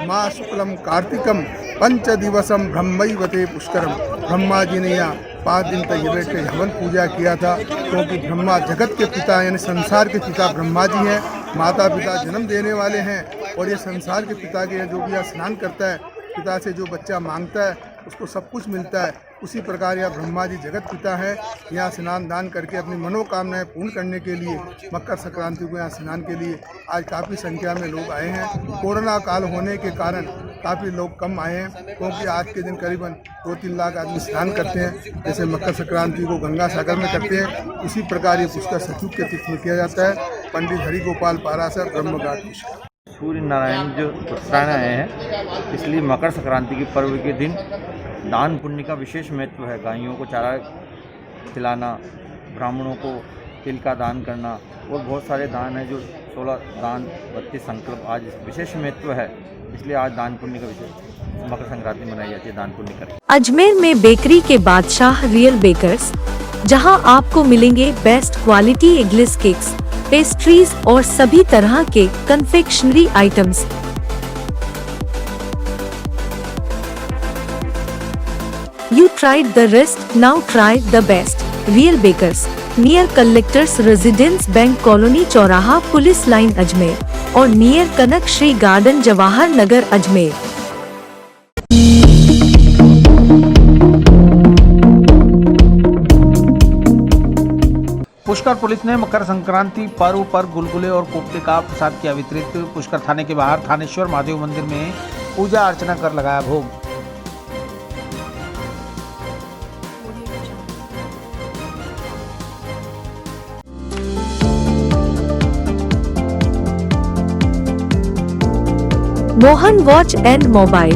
माँ शुक्लम कार्तिकम पंच दिवसम ब्रह्मैवते पुष्करम। ब्रह्मा जी ने यहाँ 5 दिन तक ये बैठ के हवन पूजा किया था, क्योंकि ब्रह्मा जगत के पिता यानी संसार के पिता ब्रह्मा जी हैं। माता पिता जन्म देने वाले हैं और ये संसार के पिता के जो भी यहाँ स्नान करता है, पिता से जो बच्चा मांगता है उसको सब कुछ मिलता है। उसी प्रकार यह ब्रह्मा जी जगत पिता है। यहाँ स्नान दान करके अपनी मनोकामनाएं पूर्ण करने के लिए मकर संक्रांति को यहाँ स्नान के लिए आज काफ़ी संख्या में लोग आए हैं। कोरोना काल होने के कारण काफ़ी लोग कम आए हैं, क्योंकि आज के दिन करीबन 2-3 लाख आदमी स्नान करते हैं। जैसे मकर संक्रांति को गंगा सागर में करते हैं, उसी प्रकार ये पुष्कर सचुग के तीर्थ में किया जाता है। पंडित हरि गोपाल पारासर ब्रह्मघाट पुष्कर। सूर्य नारायण जो उत्तरायण आए हैं, इसलिए मकर संक्रांति के पर्व के दिन दान पुण्य का विशेष महत्व है। गायों को चारा खिलाना, ब्राह्मणों को तिल का दान करना और बहुत सारे दान हैं, जो 16 दान 32 संकल्प आज विशेष महत्व है। इसलिए आज दान पुण्य का विशेष मकर संक्रांति मनाई जाती है, दान पुण्य कर। अजमेर में बेकरी के बादशाह रियल बेकर्स, जहां आपको मिलेंगे best quality eggless cakes, pastries और सभी तरह के confectionery items. You tried the rest, now try the best. Real Bakers. Near collectors residence bank colony चौराहा पुलिस लाइन अजमेर और near Kanak Shri garden Jawahar Nagar Ajmer. Pushkar police ने मकर संक्रांति पर्व पर गुलगुले और कोफ्ते का प्रसाद किया वितरित। पुष्कर थाने के बाहर थानेश्वर महादेव मंदिर में पूजा अर्चना कर लगाया भोग। Mohan watch and mobile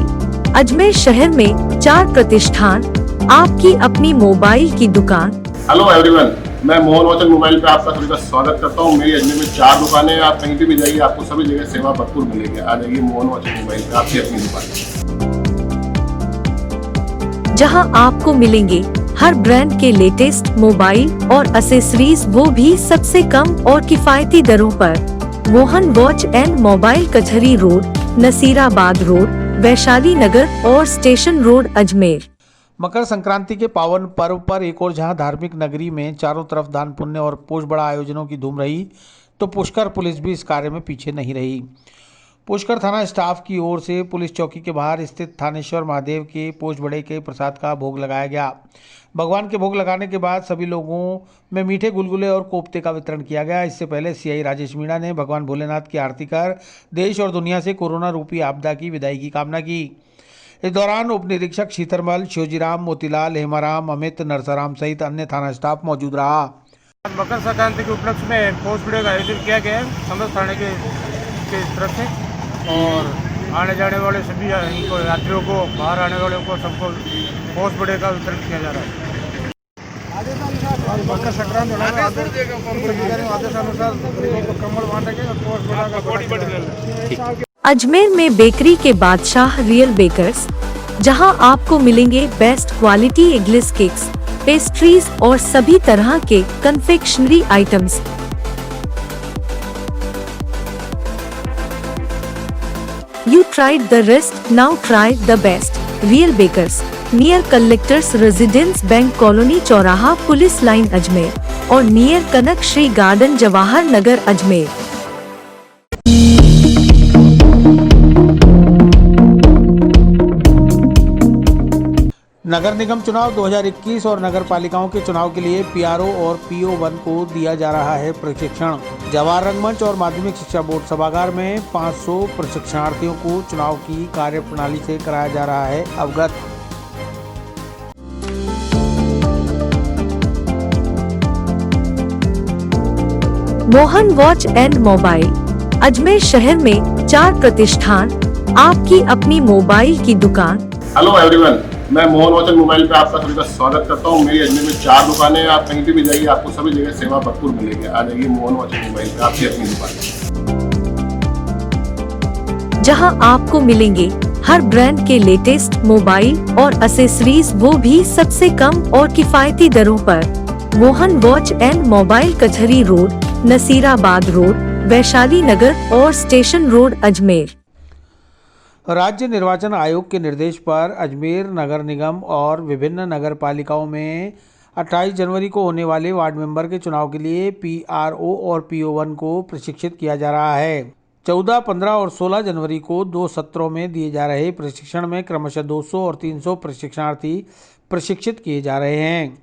Ajmer शहर में 4 प्रतिष्ठान, आपकी अपनी मोबाइल की दुकान। हेलो एवरीवन, मैं मोहन वॉच एंड मोबाइल पे आपका सभी का स्वागत करता हूँ। मेरी अजमेर में 4 दुकानें हैं। आप कहीं पे भी जाइए, आपको सभी जगह सेवा भरपूर मिलेगी। आ जाइए मोहन वॉच एंड मोबाइल पे, आपकी अपनी दुकान, जहां आपको मिलेंगे हर ब्रांड के लेटेस्ट मोबाइल और एसेसरीज, वो भी सबसे कम और किफायती दरों पर। मोहन वॉच एंड मोबाइल कचहरी रोड, नसीराबाद रोड, वैशाली नगर और स्टेशन रोड अजमेर। मकर संक्रांति के पावन पर्व पर एक और जहां धार्मिक नगरी में चारों तरफ दान पुण्य और पोष बड़ा आयोजनों की धूम रही, तो पुष्कर पुलिस भी इस कार्य में पीछे नहीं रही। पुष्कर थाना स्टाफ की ओर से पुलिस चौकी के बाहर स्थित थानेश्वर महादेव के पोष बड़े के प्रसाद का भोग लगाया गया। भगवान के भोग लगाने के बाद सभी लोगों में मीठे गुलगुले और कोफ्ते का वितरण किया गया। इससे पहले सीआई राजेश मीणा ने भगवान भोलेनाथ की आरती कर देश और दुनिया से कोरोना रूपी आपदा की विदाई की कामना की। इस दौरान उप निरीक्षक शीतरमल, शिवजीराम, मोतीलाल, हेमाराम, अमित, नरसाराम सहित अन्य थाना स्टाफ मौजूद रहा। मकर संक्रांति के उपलक्ष्य में पोस्ट बड़े का आयोजन किया गया है समस्त थाने के तरफ से, और आने जाने वाले सभी इनको यात्रियों को, बाहर आने वालों को, सबको पोस्ट बड़े का वितरण किया जा रहा है। मकर संक्रांति आदेशानुसार कम्बल बांटेंगे और पोस्ट बड़ा का। अजमेर में बेकरी के बादशाह रियल बेकर्स, जहां आपको मिलेंगे best quality eggless cakes, pastries और सभी तरह के confectionery items. You tried the rest, now try the best. Real Bakers, near collectors residence bank colony चौराहा पुलिस लाइन अजमेर और नियर कनक श्री गार्डन जवाहर नगर अजमेर। नगर निगम चुनाव 2021 और नगर पालिकाओं के चुनाव के लिए पीआरओ और पीओ1 को दिया जा रहा है प्रशिक्षण। जवाहर रंगमंच और माध्यमिक शिक्षा बोर्ड सभागार में 500 प्रशिक्षणार्थियों को चुनाव की कार्यप्रणाली से कराया जा रहा है अवगत। Mohan watch and mobile Ajmer शहर में 4 प्रतिष्ठान, आपकी अपनी मोबाइल की दुकान। हेलो एवरीवन, मैं मोहन वॉच एंड मोबाइल पे आपका सभी का स्वागत करता हूँ। मेरी अजमेर में 4 दुकानें हैं। आप कहीं पे भी जाइए, आपको सभी जगह सेवा भरपूर मिलेगी। आ जाइए मोहन वॉच एंड मोबाइल पे, आपकी अपनी दुकान, जहां आपको मिलेंगे हर ब्रांड के लेटेस्ट मोबाइल और एसेसरीज, वो भी सबसे कम और किफायती दरों पर। मोहन वॉच एंड मोबाइल कचहरी रोड, नसीराबाद रोड, वैशाली नगर और स्टेशन रोड अजमेर। राज्य निर्वाचन आयोग के निर्देश पर अजमेर नगर निगम और विभिन्न नगर पालिकाओं में 28 जनवरी को होने वाले वार्ड मेंबर के चुनाव के लिए पीआरओ और पीओ1 को प्रशिक्षित किया जा रहा है। 14, 15 और 16 जनवरी को 2 सत्रों में दिए जा रहे प्रशिक्षण में क्रमशः 200 और 300 प्रशिक्षणार्थी प्रशिक्षित किए जा रहे हैं।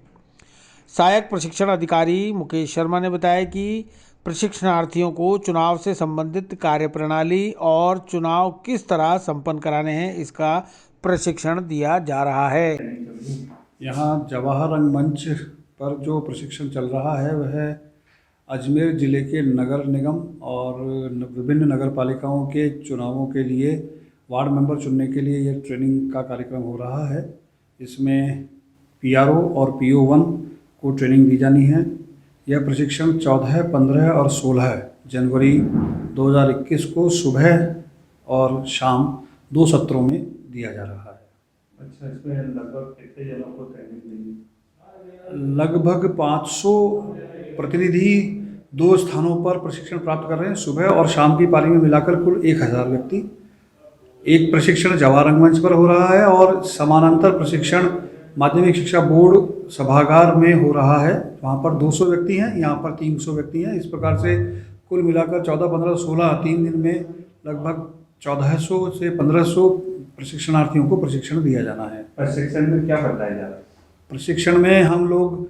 सहायक प्रशिक्षण अधिकारी मुकेश शर्मा ने बताया कि प्रशिक्षणार्थियों को चुनाव से संबंधित कार्यप्रणाली और चुनाव किस तरह संपन्न कराने हैं, इसका प्रशिक्षण दिया जा रहा है। यहाँ जवाहर रंगमंच पर जो प्रशिक्षण चल रहा है वह अजमेर ज़िले के नगर निगम और विभिन्न नगर पालिकाओं के चुनावों के लिए वार्ड मेंबर चुनने के लिए यह ट्रेनिंग का कार्यक्रम हो रहा है। इसमें पीआरओ और पीओ1 को ट्रेनिंग दी जानी है। यह प्रशिक्षण 14, 15 और 16 जनवरी 2021 को सुबह और शाम 2 सत्रों में दिया जा रहा है। अच्छा, इसमें लगभग कितने जनों को ट्रेनिंग देंगे? लगभग 500 प्रतिनिधि 2 स्थानों पर प्रशिक्षण प्राप्त कर रहे हैं। सुबह और शाम की पाली में मिलाकर कुल 1000 व्यक्ति। एक प्रशिक्षण जवाहर रंगमंच पर हो रहा है और समानांतर प्रशिक्षण माध्यमिक शिक्षा बोर्ड सभागार में हो रहा है। वहाँ पर 200 व्यक्ति हैं, यहाँ पर 300 व्यक्ति हैं। इस प्रकार से कुल मिलाकर 14, 15, 16 3 दिन में लगभग 1400 से 1500 प्रशिक्षणार्थियों को प्रशिक्षण दिया जाना है। प्रशिक्षण में क्या बताया जा रहा है? प्रशिक्षण में हम लोग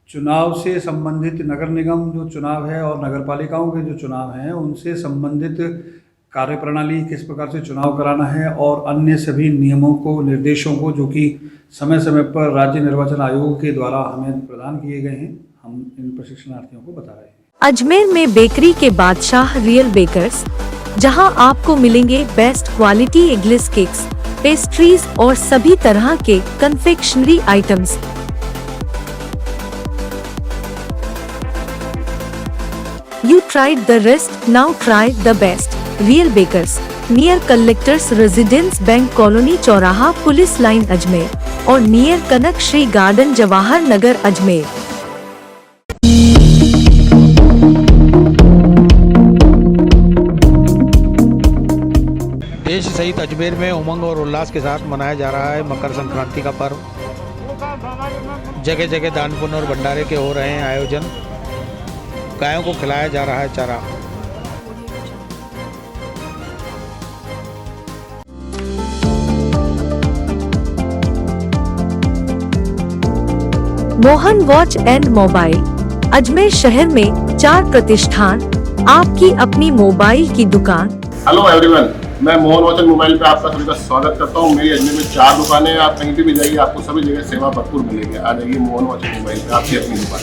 चुनाव से संबंधित, नगर निगम जो चुनाव है और नगर पालिकाओं के जो चुनाव हैं उनसे संबंधित कार्यप्रणाली, किस प्रकार से चुनाव कराना है और अन्य सभी नियमों को, निर्देशों को जो कि समय समय पर राज्य निर्वाचन आयोग के द्वारा हमें प्रदान किए गए हैं, हम इन प्रशिक्षणार्थियों को बता रहे हैं। अजमेर में बेकरी के बादशाह रियल बेकर्स, जहां आपको मिलेंगे best quality eggless cakes, pastries और सभी तरह के confectionery items. You tried the rest, now try the best. Real Bakers, near Collectors Residence Bank Colony चौराहा पुलिस लाइन अजमेर और नियर कनक श्री गार्डन जवाहर नगर अजमेर। देश सहित अजमेर में उमंग और उल्लास के साथ मनाया जा रहा है मकर संक्रांति का पर्व। जगह जगह दान पुण्य और भंडारे के हो रहे हैं आयोजन। गायों को खिलाया जा रहा है चारा। Mohan watch and mobile, Ajmer शहर में 4 प्रतिष्ठान, आपकी अपनी मोबाइल की दुकान। हेलो एवरीवन, मैं मोहन वॉच एंड मोबाइल पे आपका सभी का स्वागत करता हूँ। मेरी अजमेर में 4 दुकानें हैं। आप कहीं भी जाइए, आपको सभी जगह सेवा भरपूर मिलेगी। आ जाइए मोहन वॉच एंड मोबाइल पे, आपकी अपनी दुकान,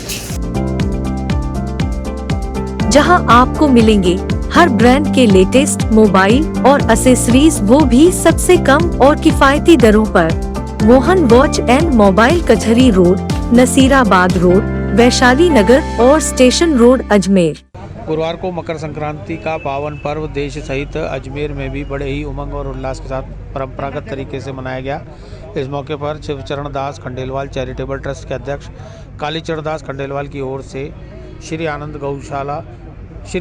जहां आपको मिलेंगे हर ब्रांड के लेटेस्ट मोबाइल और एसेसरीज, वो भी सबसे कम और किफायती दरों पर। मोहन वॉच एंड मोबाइल, कचहरी रोड, नसीराबाद रोड, वैशाली नगर और स्टेशन रोड, अजमेर। गुरुवार को मकर संक्रांति का पावन पर्व देश सहित अजमेर में भी बड़े ही उमंग और उल्लास के साथ परंपरागत तरीके से मनाया गया। इस मौके पर शिवचरण दास खंडेलवाल चैरिटेबल ट्रस्ट के अध्यक्ष कालीचरण दास खंडेलवाल की ओर से श्री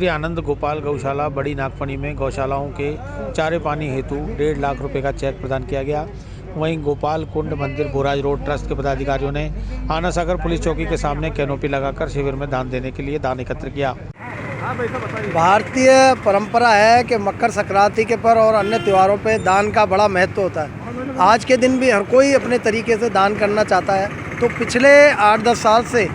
आनंद गोपाल गौशाला बड़ी नागफनी में गौशालाओं के चारे पानी हेतु 1.5 लाख रुपए का चेक प्रदान किया गया। वहीं गोपाल कुंड मंदिर बोराज रोड ट्रस्ट के पदाधिकारियों ने आना सागर पुलिस चौकी के सामने कैनोपी लगाकर शिविर में दान देने के लिए दान एकत्र किया। भारतीय परंपरा है कि मकर संक्रांति के पर और अन्य त्योहारों पे दान का बड़ा महत्व होता है। आज के दिन भी हर कोई अपने तरीके से दान करना चाहता है। तो पिछले 8-10 साल से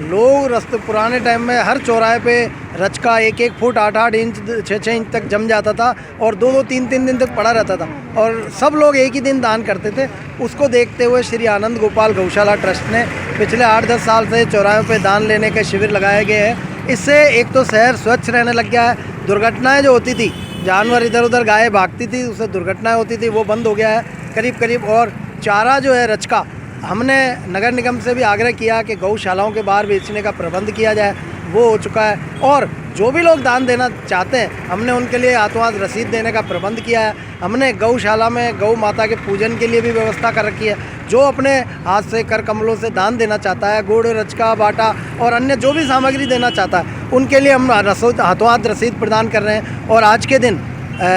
लोग रास्ते, पुराने टाइम में हर चौराहे पे रचका 1-1 फुट 8-8 इंच 6-6 इंच तक जम जाता था और 2-2 3-3 दिन तक पड़ा रहता था और सब लोग एक ही दिन दान करते थे। उसको देखते हुए श्री आनंद गोपाल गौशाला ट्रस्ट ने पिछले 8-10 साल से चौराहों पे दान लेने के शिविर लगाए गए हैं। इससे एक तो शहर स्वच्छ रहने लग गया है। दुर्घटनाएं जो होती थी, जानवर इधर उधर गाय भागती थी, उससे दुर्घटनाएं होती थी, वो बंद हो गया है करीब। और चारा जो है रचका, हमने नगर निगम से भी आग्रह किया कि गौशालाओं के बाहर बेचने का प्रबंध किया जाए, वो हो चुका है। और जो भी लोग दान देना चाहते हैं, हमने उनके लिए हाथों हाथ रसीद देने का प्रबंध किया है। हमने गौशाला में गौ माता के पूजन के लिए भी व्यवस्था कर रखी है। जो अपने हाथ से कर कमलों से दान देना चाहता है, गुड़, रचका, बाटा और अन्य जो भी सामग्री देना चाहता है, उनके लिए हम हाथों हाथ रसीद प्रदान कर रहे हैं। और आज के दिन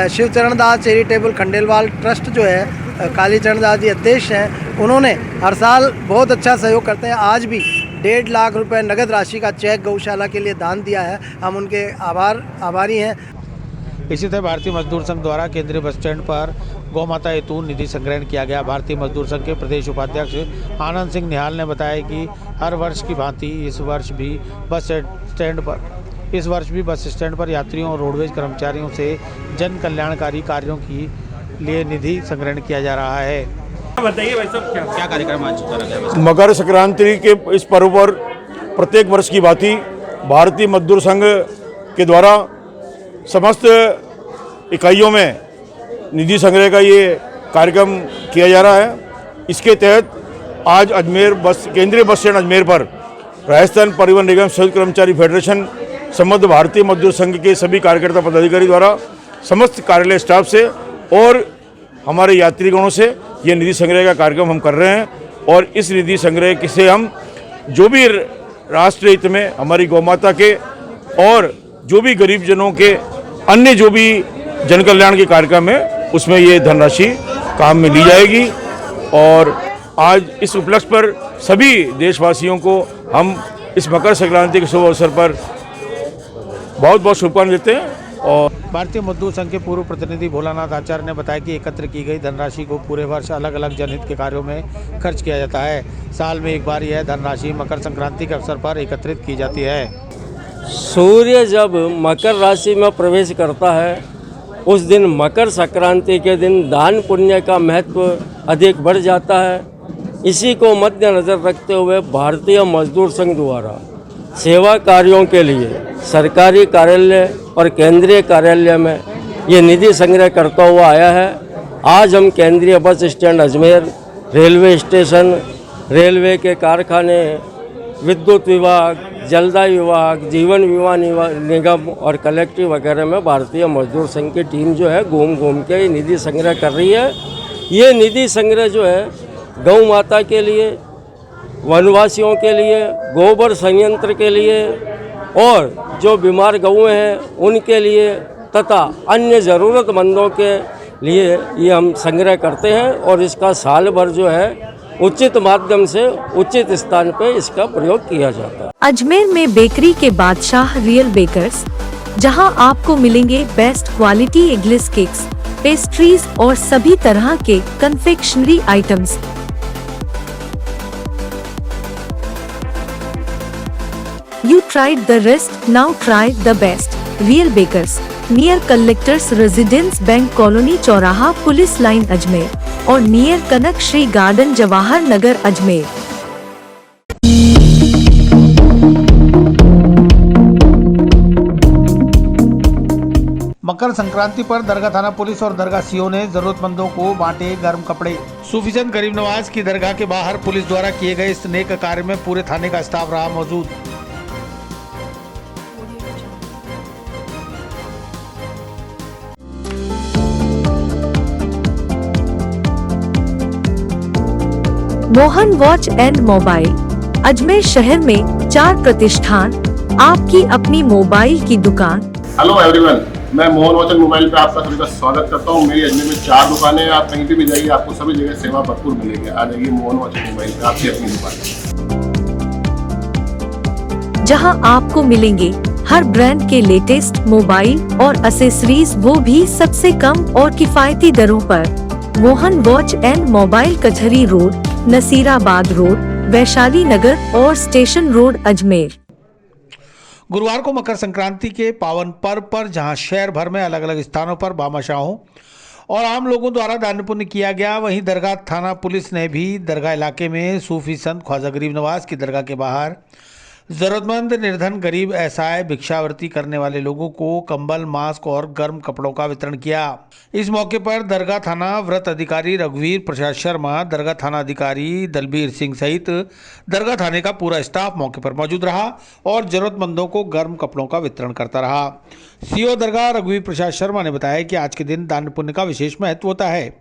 शिवचरण दास चैरिटेबल खंडेलवाल ट्रस्ट जो है, कालीचरण दास जी अध्यक्ष हैं, उन्होंने हर साल बहुत अच्छा सहयोग करते हैं। आज भी 1.5 लाख रुपए नगद राशि का चेक गौशाला के लिए दान दिया है। हम उनके आभारी हैं। इसी तरह भारतीय मजदूर संघ द्वारा केंद्रीय बस स्टैंड पर गौ माता हेतु निधि संग्रहण किया गया। भारतीय मजदूर संघ के प्रदेश उपाध्यक्ष आनंद सिंह निहाल ने बताया कि हर वर्ष की भांति इस वर्ष भी बस स्टैंड पर यात्रियों और रोडवेज कर्मचारियों से जन कल्याणकारी कार्यों की लिए निधि संग्रहण किया जा रहा है। बताइए भाई साहब, क्या कार्यक्रम आज करा गया? मकर संक्रांति के इस पर्व पर प्रत्येक वर्ष की भांति भारतीय मजदूर संघ के द्वारा समस्त इकाइयों में निधि संग्रह का ये कार्यक्रम किया जा रहा है। इसके तहत आज अजमेर केंद्रीय बस स्टैंड अजमेर पर राजस्थान परिवहन निगम संयुक्त कर्मचारी फेडरेशन संबद्ध भारतीय मजदूर संघ के सभी कार्यकर्ता पदाधिकारी द्वारा समस्त कार्यालय स्टाफ से और हमारे यात्रीगणों से ये निधि संग्रह का कार्यक्रम हम कर रहे हैं। और इस निधि संग्रह से हम जो भी राष्ट्र हित में हमारी गौ माता के और जो भी गरीब जनों के अन्य जो भी जन कल्याण के कार्यक्रम है, उसमें ये धनराशि काम में ली जाएगी। और आज इस उपलक्ष्य पर सभी देशवासियों को हम इस मकर संक्रांति के शुभ अवसर पर बहुत बहुत शुभकामनाएं देते हैं। और भारतीय मजदूर संघ के पूर्व प्रतिनिधि भोलानाथ आचार्य ने बताया कि एकत्र की गई धनराशि को पूरे वर्ष अलग अलग जनहित के कार्यों में खर्च किया जाता है। साल में एक बार यह धनराशि मकर संक्रांति के अवसर पर एकत्रित की जाती है। सूर्य जब मकर राशि में प्रवेश करता है उस दिन मकर संक्रांति के दिन दान पुण्य का महत्व अधिक बढ़ जाता है। इसी को मद्देनजर रखते हुए भारतीय मजदूर संघ द्वारा सेवा कार्यों के लिए सरकारी कार्यालय और केंद्रीय कार्यालय में ये निधि संग्रह करता हुआ आया है। आज हम केंद्रीय bus stand Ajmer, railway station, railway के कारखाने, विद्युत विभाग, जलदाय विभाग, जीवन बीमा निगम और कलेक्टिव वगैरह में भारतीय मजदूर संघ की टीम जो है घूम घूम के ये निधि संग्रह कर रही है। ये निधि संग्रह जो है गौ माता के लिए, वनवासियों के लिए, गोबर संयंत्र के लिए और जो बीमार गौएं हैं उनके लिए तथा अन्य ज़रूरतमंदों के लिए ये हम संग्रह करते हैं और इसका साल भर जो है उचित माध्यम से उचित स्थान पे इसका प्रयोग किया जाता है। अजमेर में बेकरी के बादशाह रियल बेकर्स, जहां आपको मिलेंगे best quality eggless cakes, pastries और सभी तरह के confectionery items. You tried the rest, now try the best. Real Bakers, near Collectors Residence Bank Colony चौराहा पुलिस लाइन अजमेर और नियर कनक श्री गार्डन जवाहर नगर अजमेर। मकर संक्रांति पर दरगाह थाना पुलिस और दरगाह सीओ ने जरूरतमंदों को बांटे गर्म कपड़े। सूफीचंद गरीब नवाज की दरगाह के बाहर पुलिस द्वारा किए गए इस नेक कार्य में पूरे थाने का स्टाफ रहा मौजूद। Mohan watch and mobile Ajmer शहर में 4 प्रतिष्ठान, आपकी अपनी मोबाइल की दुकान। हेलो एवरीवन, मैं मोहन वॉच एंड मोबाइल पे आपका सभी का स्वागत करता हूँ। मेरी अजमेर में 4 दुकानें हैं। आप कहीं भी जाइए आपको सभी जगह सेवा भरपूर मिलेगी। आ जाइए मोहन वॉच एंड मोबाइल पे, आपकी अपनी दुकान, जहां आपको मिलेंगे हर ब्रांड के लेटेस्ट मोबाइल और एसेसरीज, वो भी सबसे कम और किफायती दरों पर। मोहन वॉच एंड मोबाइल कचहरी रोड, नसीराबाद रोड, वैशाली नगर और स्टेशन रोड अजमेर। गुरुवार को मकर संक्रांति के पावन पर्व पर जहां शहर भर में अलग अलग स्थानों पर भामाशाहों और आम लोगों द्वारा दान पुण्य किया गया, वहीं दरगाह थाना पुलिस ने भी दरगाह इलाके में सूफी संत ख्वाजा गरीब नवाज की दरगाह के बाहर जरूरतमंद, निर्धन, गरीब, असहाय, भिक्षावृत्ति करने वाले लोगों को कंबल, मास्क और गर्म कपड़ों का वितरण किया। इस मौके पर दरगाह थाना व्रत अधिकारी रघुवीर प्रसाद शर्मा, दरगाह थाना अधिकारी दलबीर सिंह सहित दरगाह थाने का पूरा स्टाफ मौके पर मौजूद रहा और जरूरतमंदों को गर्म कपड़ों का वितरण करता रहा। सीओ दरगाह रघुवीर प्रसाद शर्मा ने बताया कि आज के दिन दान पुण्य का विशेष महत्व होता है।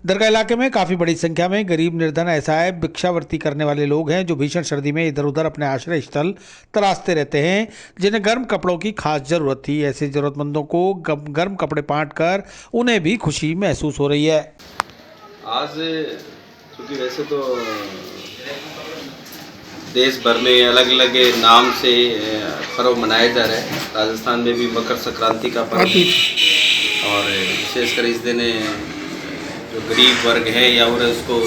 दरगाह इलाके में काफ़ी बड़ी संख्या में गरीब, निर्धन, असहाय, भिक्षावृत्ति करने वाले लोग हैं जो भीषण सर्दी में इधर उधर अपने आश्रय स्थल तलाशते रहते हैं, जिन्हें गर्म कपड़ों की खास जरूरत थी। ऐसे जरूरतमंदों को गर्म कपड़े बांट कर उन्हें भी खुशी महसूस हो रही है। आज क्योंकि वैसे तो देश भर में अलग अलग नाम से पर्व मनाया जा रहा है। राजस्थान में भी मकर संक्रांति का पर्व और विशेषकर इस दिन जो गरीब वर्ग है या और उसको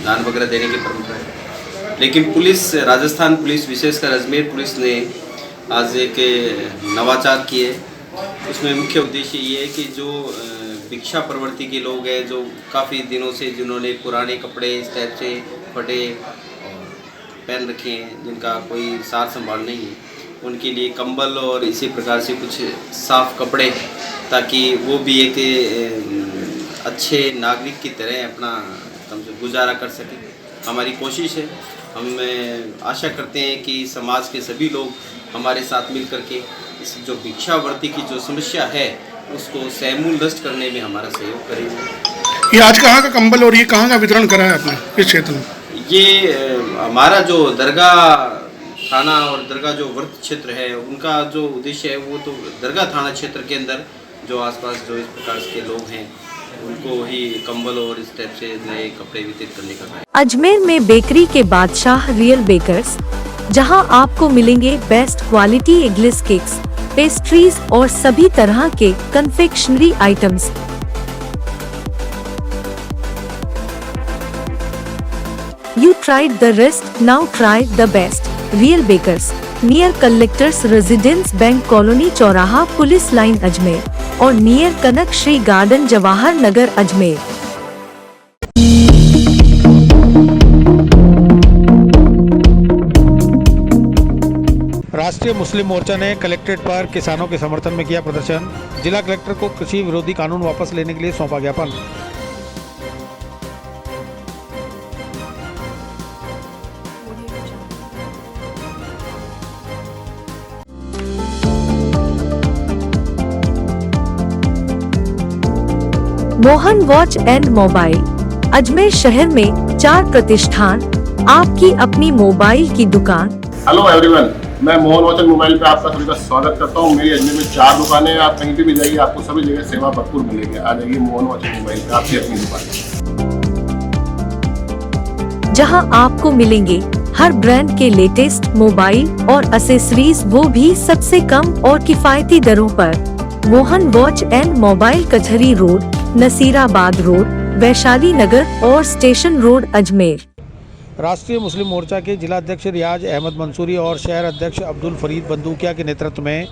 दान वगैरह देने की परंपरा है। लेकिन पुलिस, राजस्थान पुलिस, विशेषकर अजमेर पुलिस ने आज एक नवाचार किए। उसमें मुख्य उद्देश्य ये है कि जो भिक्षा प्रवृत्ति के लोग हैं, जो काफ़ी दिनों से जिन्होंने पुराने कपड़े इस टाइप से फटे और पहन रखे हैं, जिनका कोई सार संभाल नहीं है, उनके लिए कंबल और इसी प्रकार से कुछ साफ़ कपड़े, ताकि वो भी एक अच्छे नागरिक की तरह अपना गुजारा कर सकें। हमारी कोशिश है। हम आशा करते हैं कि समाज के सभी लोग हमारे साथ मिल करके इस जो भिक्षावृत्ति की जो समस्या है उसको समूल नष्ट करने में हमारा सहयोग करेंगे। ये आज कहाँ का कंबल और ये कहाँ का वितरण करा है आपने इस क्षेत्र में? ये हमारा जो दरगाह थाना और दरगाह जो व्रत क्षेत्र है उनका जो उद्देश्य है वो तो दरगाह थाना क्षेत्र के अंदर जो आसपास जो इस प्रकार के लोग हैं उनको ही कंबल और इस टाइप से नए कपड़े वितरित करने का है। अजमेर में बेकरी के बादशाह रियल बेकर्स, जहां आपको मिलेंगे best quality eggless cakes, pastries और सभी तरह के confectionery items. You tried the rest, now try the best. Real Bakers, near Collectors Residence Bank Colony चौराहा पुलिस लाइन अजमेर और नियर कनक श्री गार्डन जवाहर नगर अजमेर। राष्ट्रीय मुस्लिम मोर्चा ने कलेक्ट्रेट पर किसानों के समर्थन में किया प्रदर्शन। जिला कलेक्टर को कृषि विरोधी कानून वापस लेने के लिए सौंपा ज्ञापन। Mohan watch and mobile, Ajmer शहर में 4 प्रतिष्ठान, आपकी अपनी मोबाइल की दुकान। हेलो एवरीवन, मैं मोहन वॉच एंड मोबाइल पे आपका सभी का स्वागत करता हूँ। मेरी अजमेर में 4 दुकानें हैं। आप कहीं भी जाइए, आपको सभी जगह सेवा भरपूर मिलेगी। आ जाइए मोहन वॉच एंड मोबाइल पे, आपकी अपनी दुकान, जहां आपको मिलेंगे हर ब्रांड के लेटेस्ट मोबाइल और एसेसरीज, वो भी सबसे कम और किफायती दरों पर। मोहन वॉच एंड मोबाइल, कचहरी रोड, नसीराबाद रोड, वैशाली नगर और स्टेशन रोड, अजमेर। राष्ट्रीय मुस्लिम मोर्चा के जिला अध्यक्ष रियाज अहमद मंसूरी और शहर अध्यक्ष अब्दुल फरीद बंदूकिया के नेतृत्व में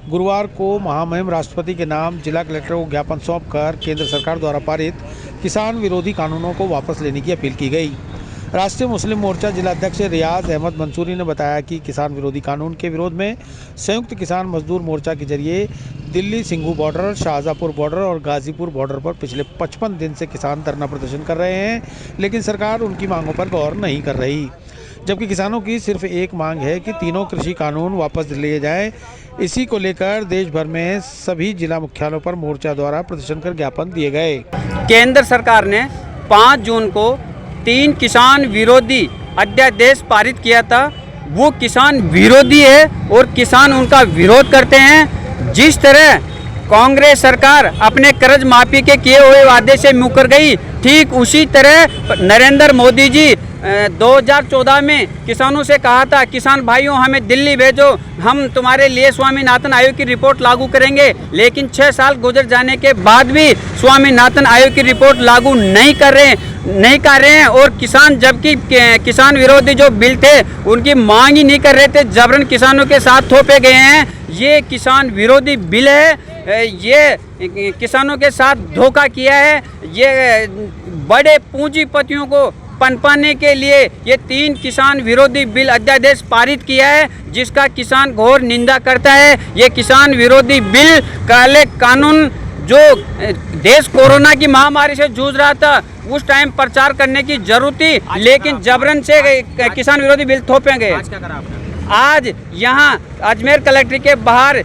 गुरुवार को महामहिम राष्ट्रपति के नाम जिला कलेक्टर को ज्ञापन सौंपकर केंद्र सरकार द्वारा पारित किसान विरोधी कानूनों को वापस लेने की अपील की गई। राष्ट्रीय मुस्लिम मोर्चा जिला अध्यक्ष रियाज अहमद मंसूरी ने बताया कि किसान विरोधी कानून के विरोध में संयुक्त किसान मजदूर मोर्चा के जरिए दिल्ली सिंघू बॉर्डर, शाहजहाँपुर बॉर्डर और गाजीपुर बॉर्डर पर पिछले 55 दिन से किसान धरना प्रदर्शन कर रहे हैं, लेकिन सरकार उनकी मांगों पर गौर नहीं कर रही। जबकि किसानों की सिर्फ एक मांग है कि तीनों कृषि कानून वापस लिए जाएं। इसी को लेकर देश भर में सभी जिला मुख्यालयों पर मोर्चा द्वारा प्रदर्शन कर ज्ञापन दिए गए। केंद्र सरकार ने 5 जून को 3 किसान विरोधी अध्यादेश पारित किया था। वो किसान विरोधी है और किसान उनका विरोध करते हैं। जिस तरह कांग्रेस सरकार अपने कर्ज माफी के किए हुए वादे से मुकर गई, ठीक उसी तरह नरेंद्र मोदी जी 2014 में किसानों से कहा था, किसान भाइयों हमें दिल्ली भेजो, हम तुम्हारे लिए स्वामीनाथन आयोग की रिपोर्ट लागू करेंगे। लेकिन 6 साल गुजर जाने के बाद भी स्वामीनाथन आयोग की रिपोर्ट लागू नहीं कर रहे हैं और किसान, जबकि किसान विरोधी जो बिल थे उनकी मांग ही नहीं कर रहे थे, जबरन किसानों के साथ थोपे गए हैं। ये किसान विरोधी बिल है, ये किसानों के साथ धोखा किया है। ये बड़े पूंजीपतियों को पनपाने के लिए ये 3 किसान विरोधी बिल अध्यादेश पारित किया है, जिसका किसान घोर निंदा करता है। ये किसान विरोधी बिल, काले कानून, जो देश कोरोना की महामारी से जूझ रहा था उस टाइम प्रचार करने की जरूरत थी, लेकिन जबरन से किसान विरोधी बिल थोपे गए। आज यहाँ अजमेर कलेक्ट्रेट के बाहर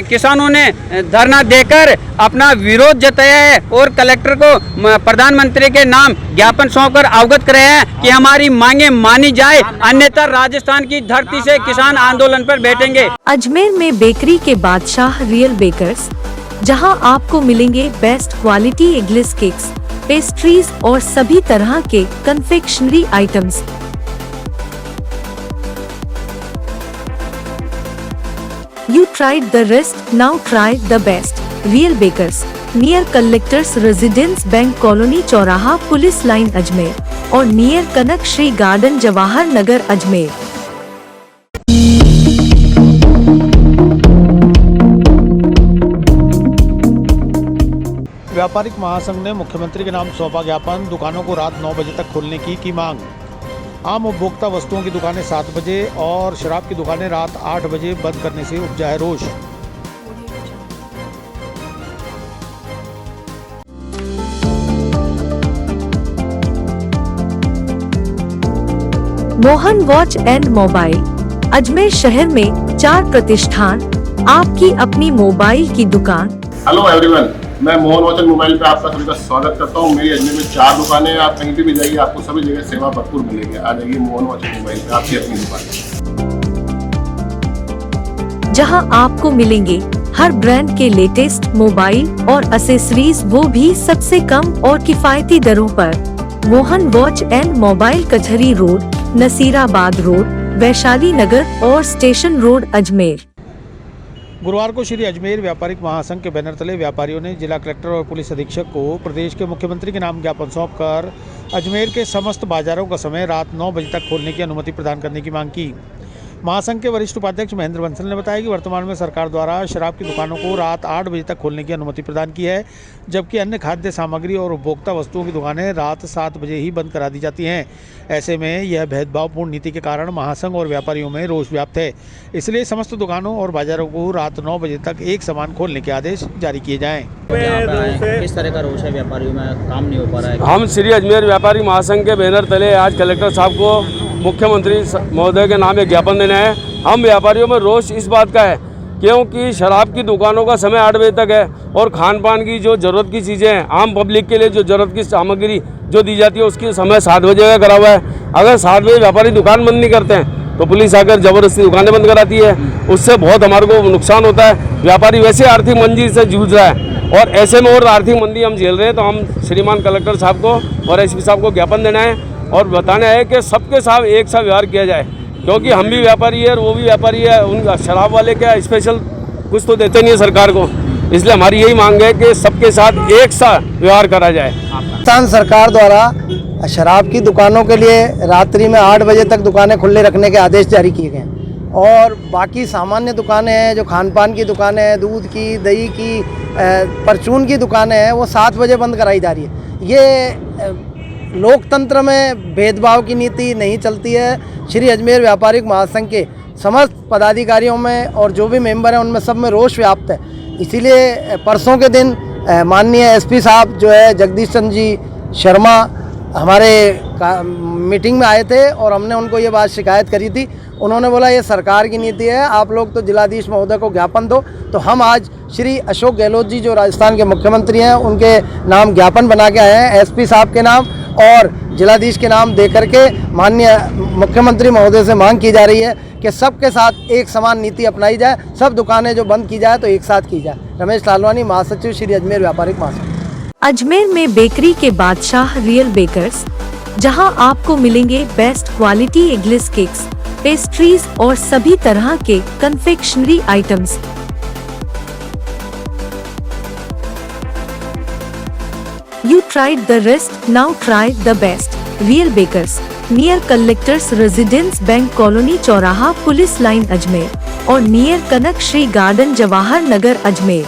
किसानों ने धरना देकर अपना विरोध जताया है और कलेक्टर को प्रधानमंत्री के नाम ज्ञापन सौंपकर अवगत कराया है कि हमारी मांगे मानी जाए, अन्यथा राजस्थान की धरती से किसान आंदोलन पर बैठेंगे। अजमेर में बेकरी के बादशाह रियल बेकर्स, जहां आपको मिलेंगे best quality eggless cakes, pastries और सभी तरह के confectionery items. You tried the rest, now try the best. Real Bakers, near Collectors Residence Bank Colony चौराहा पुलिस लाइन अजमेर और नियर कनक श्री गार्डन जवाहर नगर अजमेर। व्यापारिक महासंघ ने मुख्यमंत्री के नाम सौंपा ज्ञापन। दुकानों को रात 9 बजे तक खोलने की मांग। आम उपभोक्ता वस्तुओं की दुकानें 7 बजे और शराब की दुकानें रात 8 बजे बंद करने से उपजा है रोष। Mohan watch and mobile, Ajmer शहर में 4 प्रतिष्ठान, आपकी अपनी मोबाइल की दुकान। हेलो एवरीवन, मैं मोहन वॉच एंड मोबाइल पे आपका सभी का स्वागत करता हूँ। मेरी अजमेर में 4 दुकानें हैं। आप कहीं भी जाइए, आपको सभी जगह सेवा भरपूर मिलेगी। आ जाइए मोहन वॉच एंड मोबाइल पे, आपकी अपनी दुकान, जहां आपको मिलेंगे हर ब्रांड के लेटेस्ट मोबाइल और एसेसरीज वो भी सबसे कम और किफायती दरों पर। मोहन वॉच एंड मोबाइल कचहरी रोड, नसीराबाद रोड, वैशाली नगर और स्टेशन रोड, अजमेर। गुरुवार को श्री अजमेर व्यापारिक महासंघ के बैनर तले व्यापारियों ने जिला कलेक्टर और पुलिस अधीक्षक को प्रदेश के मुख्यमंत्री के नाम ज्ञापन सौंपकर अजमेर के समस्त बाजारों का समय रात 9 बजे तक खोलने की अनुमति प्रदान करने की मांग की। महासंघ के वरिष्ठ उपाध्यक्ष महेंद्र बंसल ने बताया कि वर्तमान में सरकार द्वारा शराब की दुकानों को रात 8 बजे तक खोलने की अनुमति प्रदान की है, जबकि अन्य खाद्य सामग्री और उपभोक्ता वस्तुओं की दुकानें रात 7 बजे ही बंद करा दी जाती हैं। ऐसे में यह भेदभावपूर्ण नीति के कारण महासंघ और व्यापारियों में रोष व्याप्त है। इसलिए समस्त दुकानों और बाजारों को रात 9 बजे तक एक समान खोलने के आदेश जारी किए जाएँ। किस तरह का रोष है व्यापारियों में, काम नहीं हो पा रहा है? हम श्री अजमेर व्यापारी महासंघ के बैनर तले आज कलेक्टर साहब को मुख्यमंत्री महोदय के नाम एक ज्ञापन देना है। हम व्यापारियों में रोष इस बात का है क्योंकि शराब की दुकानों का समय 8 बजे तक है और खान पान की जो ज़रूरत की चीज़ें हैं, आम पब्लिक के लिए जो ज़रूरत की सामग्री जो दी जाती है उसकी समय 7 बजे का करा हुआ है। अगर 7 बजे व्यापारी दुकान बंद नहीं करते हैं तो पुलिस आकर ज़बरदस्ती दुकानें बंद कराती है, उससे बहुत हमारे को नुकसान होता है। व्यापारी वैसे आर्थिक मंदी से जूझ रहा है और ऐसे में और आर्थिक मंदी हम झेल रहे हैं, तो हम श्रीमान कलेक्टर साहब को और एसपी साहब को ज्ञापन देना है और बताना है कि सबके साथ एक सा व्यवहार किया जाए, क्योंकि हम भी व्यापारी है और वो भी व्यापारी है। उन शराब वाले क्या स्पेशल कुछ तो देते नहीं है सरकार को, इसलिए हमारी यही मांग है कि सबके साथ एक सा व्यवहार करा जाए। राजस्थान सरकार द्वारा शराब की दुकानों के लिए रात्रि में 8 बजे तक दुकानें खुले रखने के आदेश जारी किए गए और बाकी सामान्य दुकानें हैं, जो खान पान की दुकानें हैं, दूध की, दही की, परचून की दुकानें हैं, वो 7 बजे बंद कराई जा रही है। ये लोकतंत्र में भेदभाव की नीति नहीं चलती है। श्री अजमेर व्यापारिक महासंघ के समस्त पदाधिकारियों में और जो भी मेंबर हैं उनमें सब में रोष व्याप्त है। इसीलिए परसों के दिन माननीय एसपी साहब जो है जगदीश चंद्र जी शर्मा हमारे मीटिंग में आए थे और हमने उनको ये बात शिकायत करी थी। उन्होंने बोला ये सरकार की नीति है, आप लोग तो जिलाधीश महोदय को ज्ञापन दो। तो हम आज श्री अशोक गहलोत जी जो राजस्थान के मुख्यमंत्री हैं उनके नाम ज्ञापन बना के आए हैं, एसपी साहब के नाम और जिलाधीश के नाम दे करके माननीय मुख्यमंत्री महोदय से मांग की जा रही है कि सबके साथ एक समान नीति अपनाई जाए, सब दुकानें जो बंद की जाए तो एक साथ की जाए। रमेश लालवानी, महासचिव श्री अजमेर व्यापारिक महासंघ। अजमेर में बेकरी के बादशाह रियल बेकर्स, जहां आपको मिलेंगे best quality eggless cakes, pastries और सभी तरह के confectionery items. You tried the rest, now try the best. Real Bakers, near Collectors Residence Bank Colony चौराहा पुलिस लाइन अजमेर और नियर कनक श्री गार्डन जवाहर नगर अजमेर।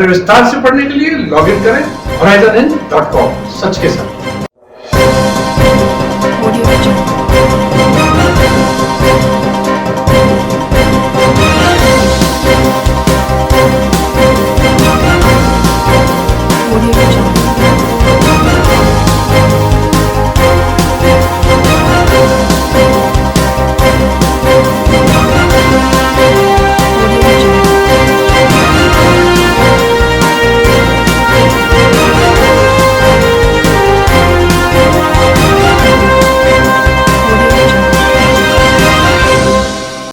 विस्तार से पढ़ने के लिए लॉगिन करें horizon.com, सच के साथ।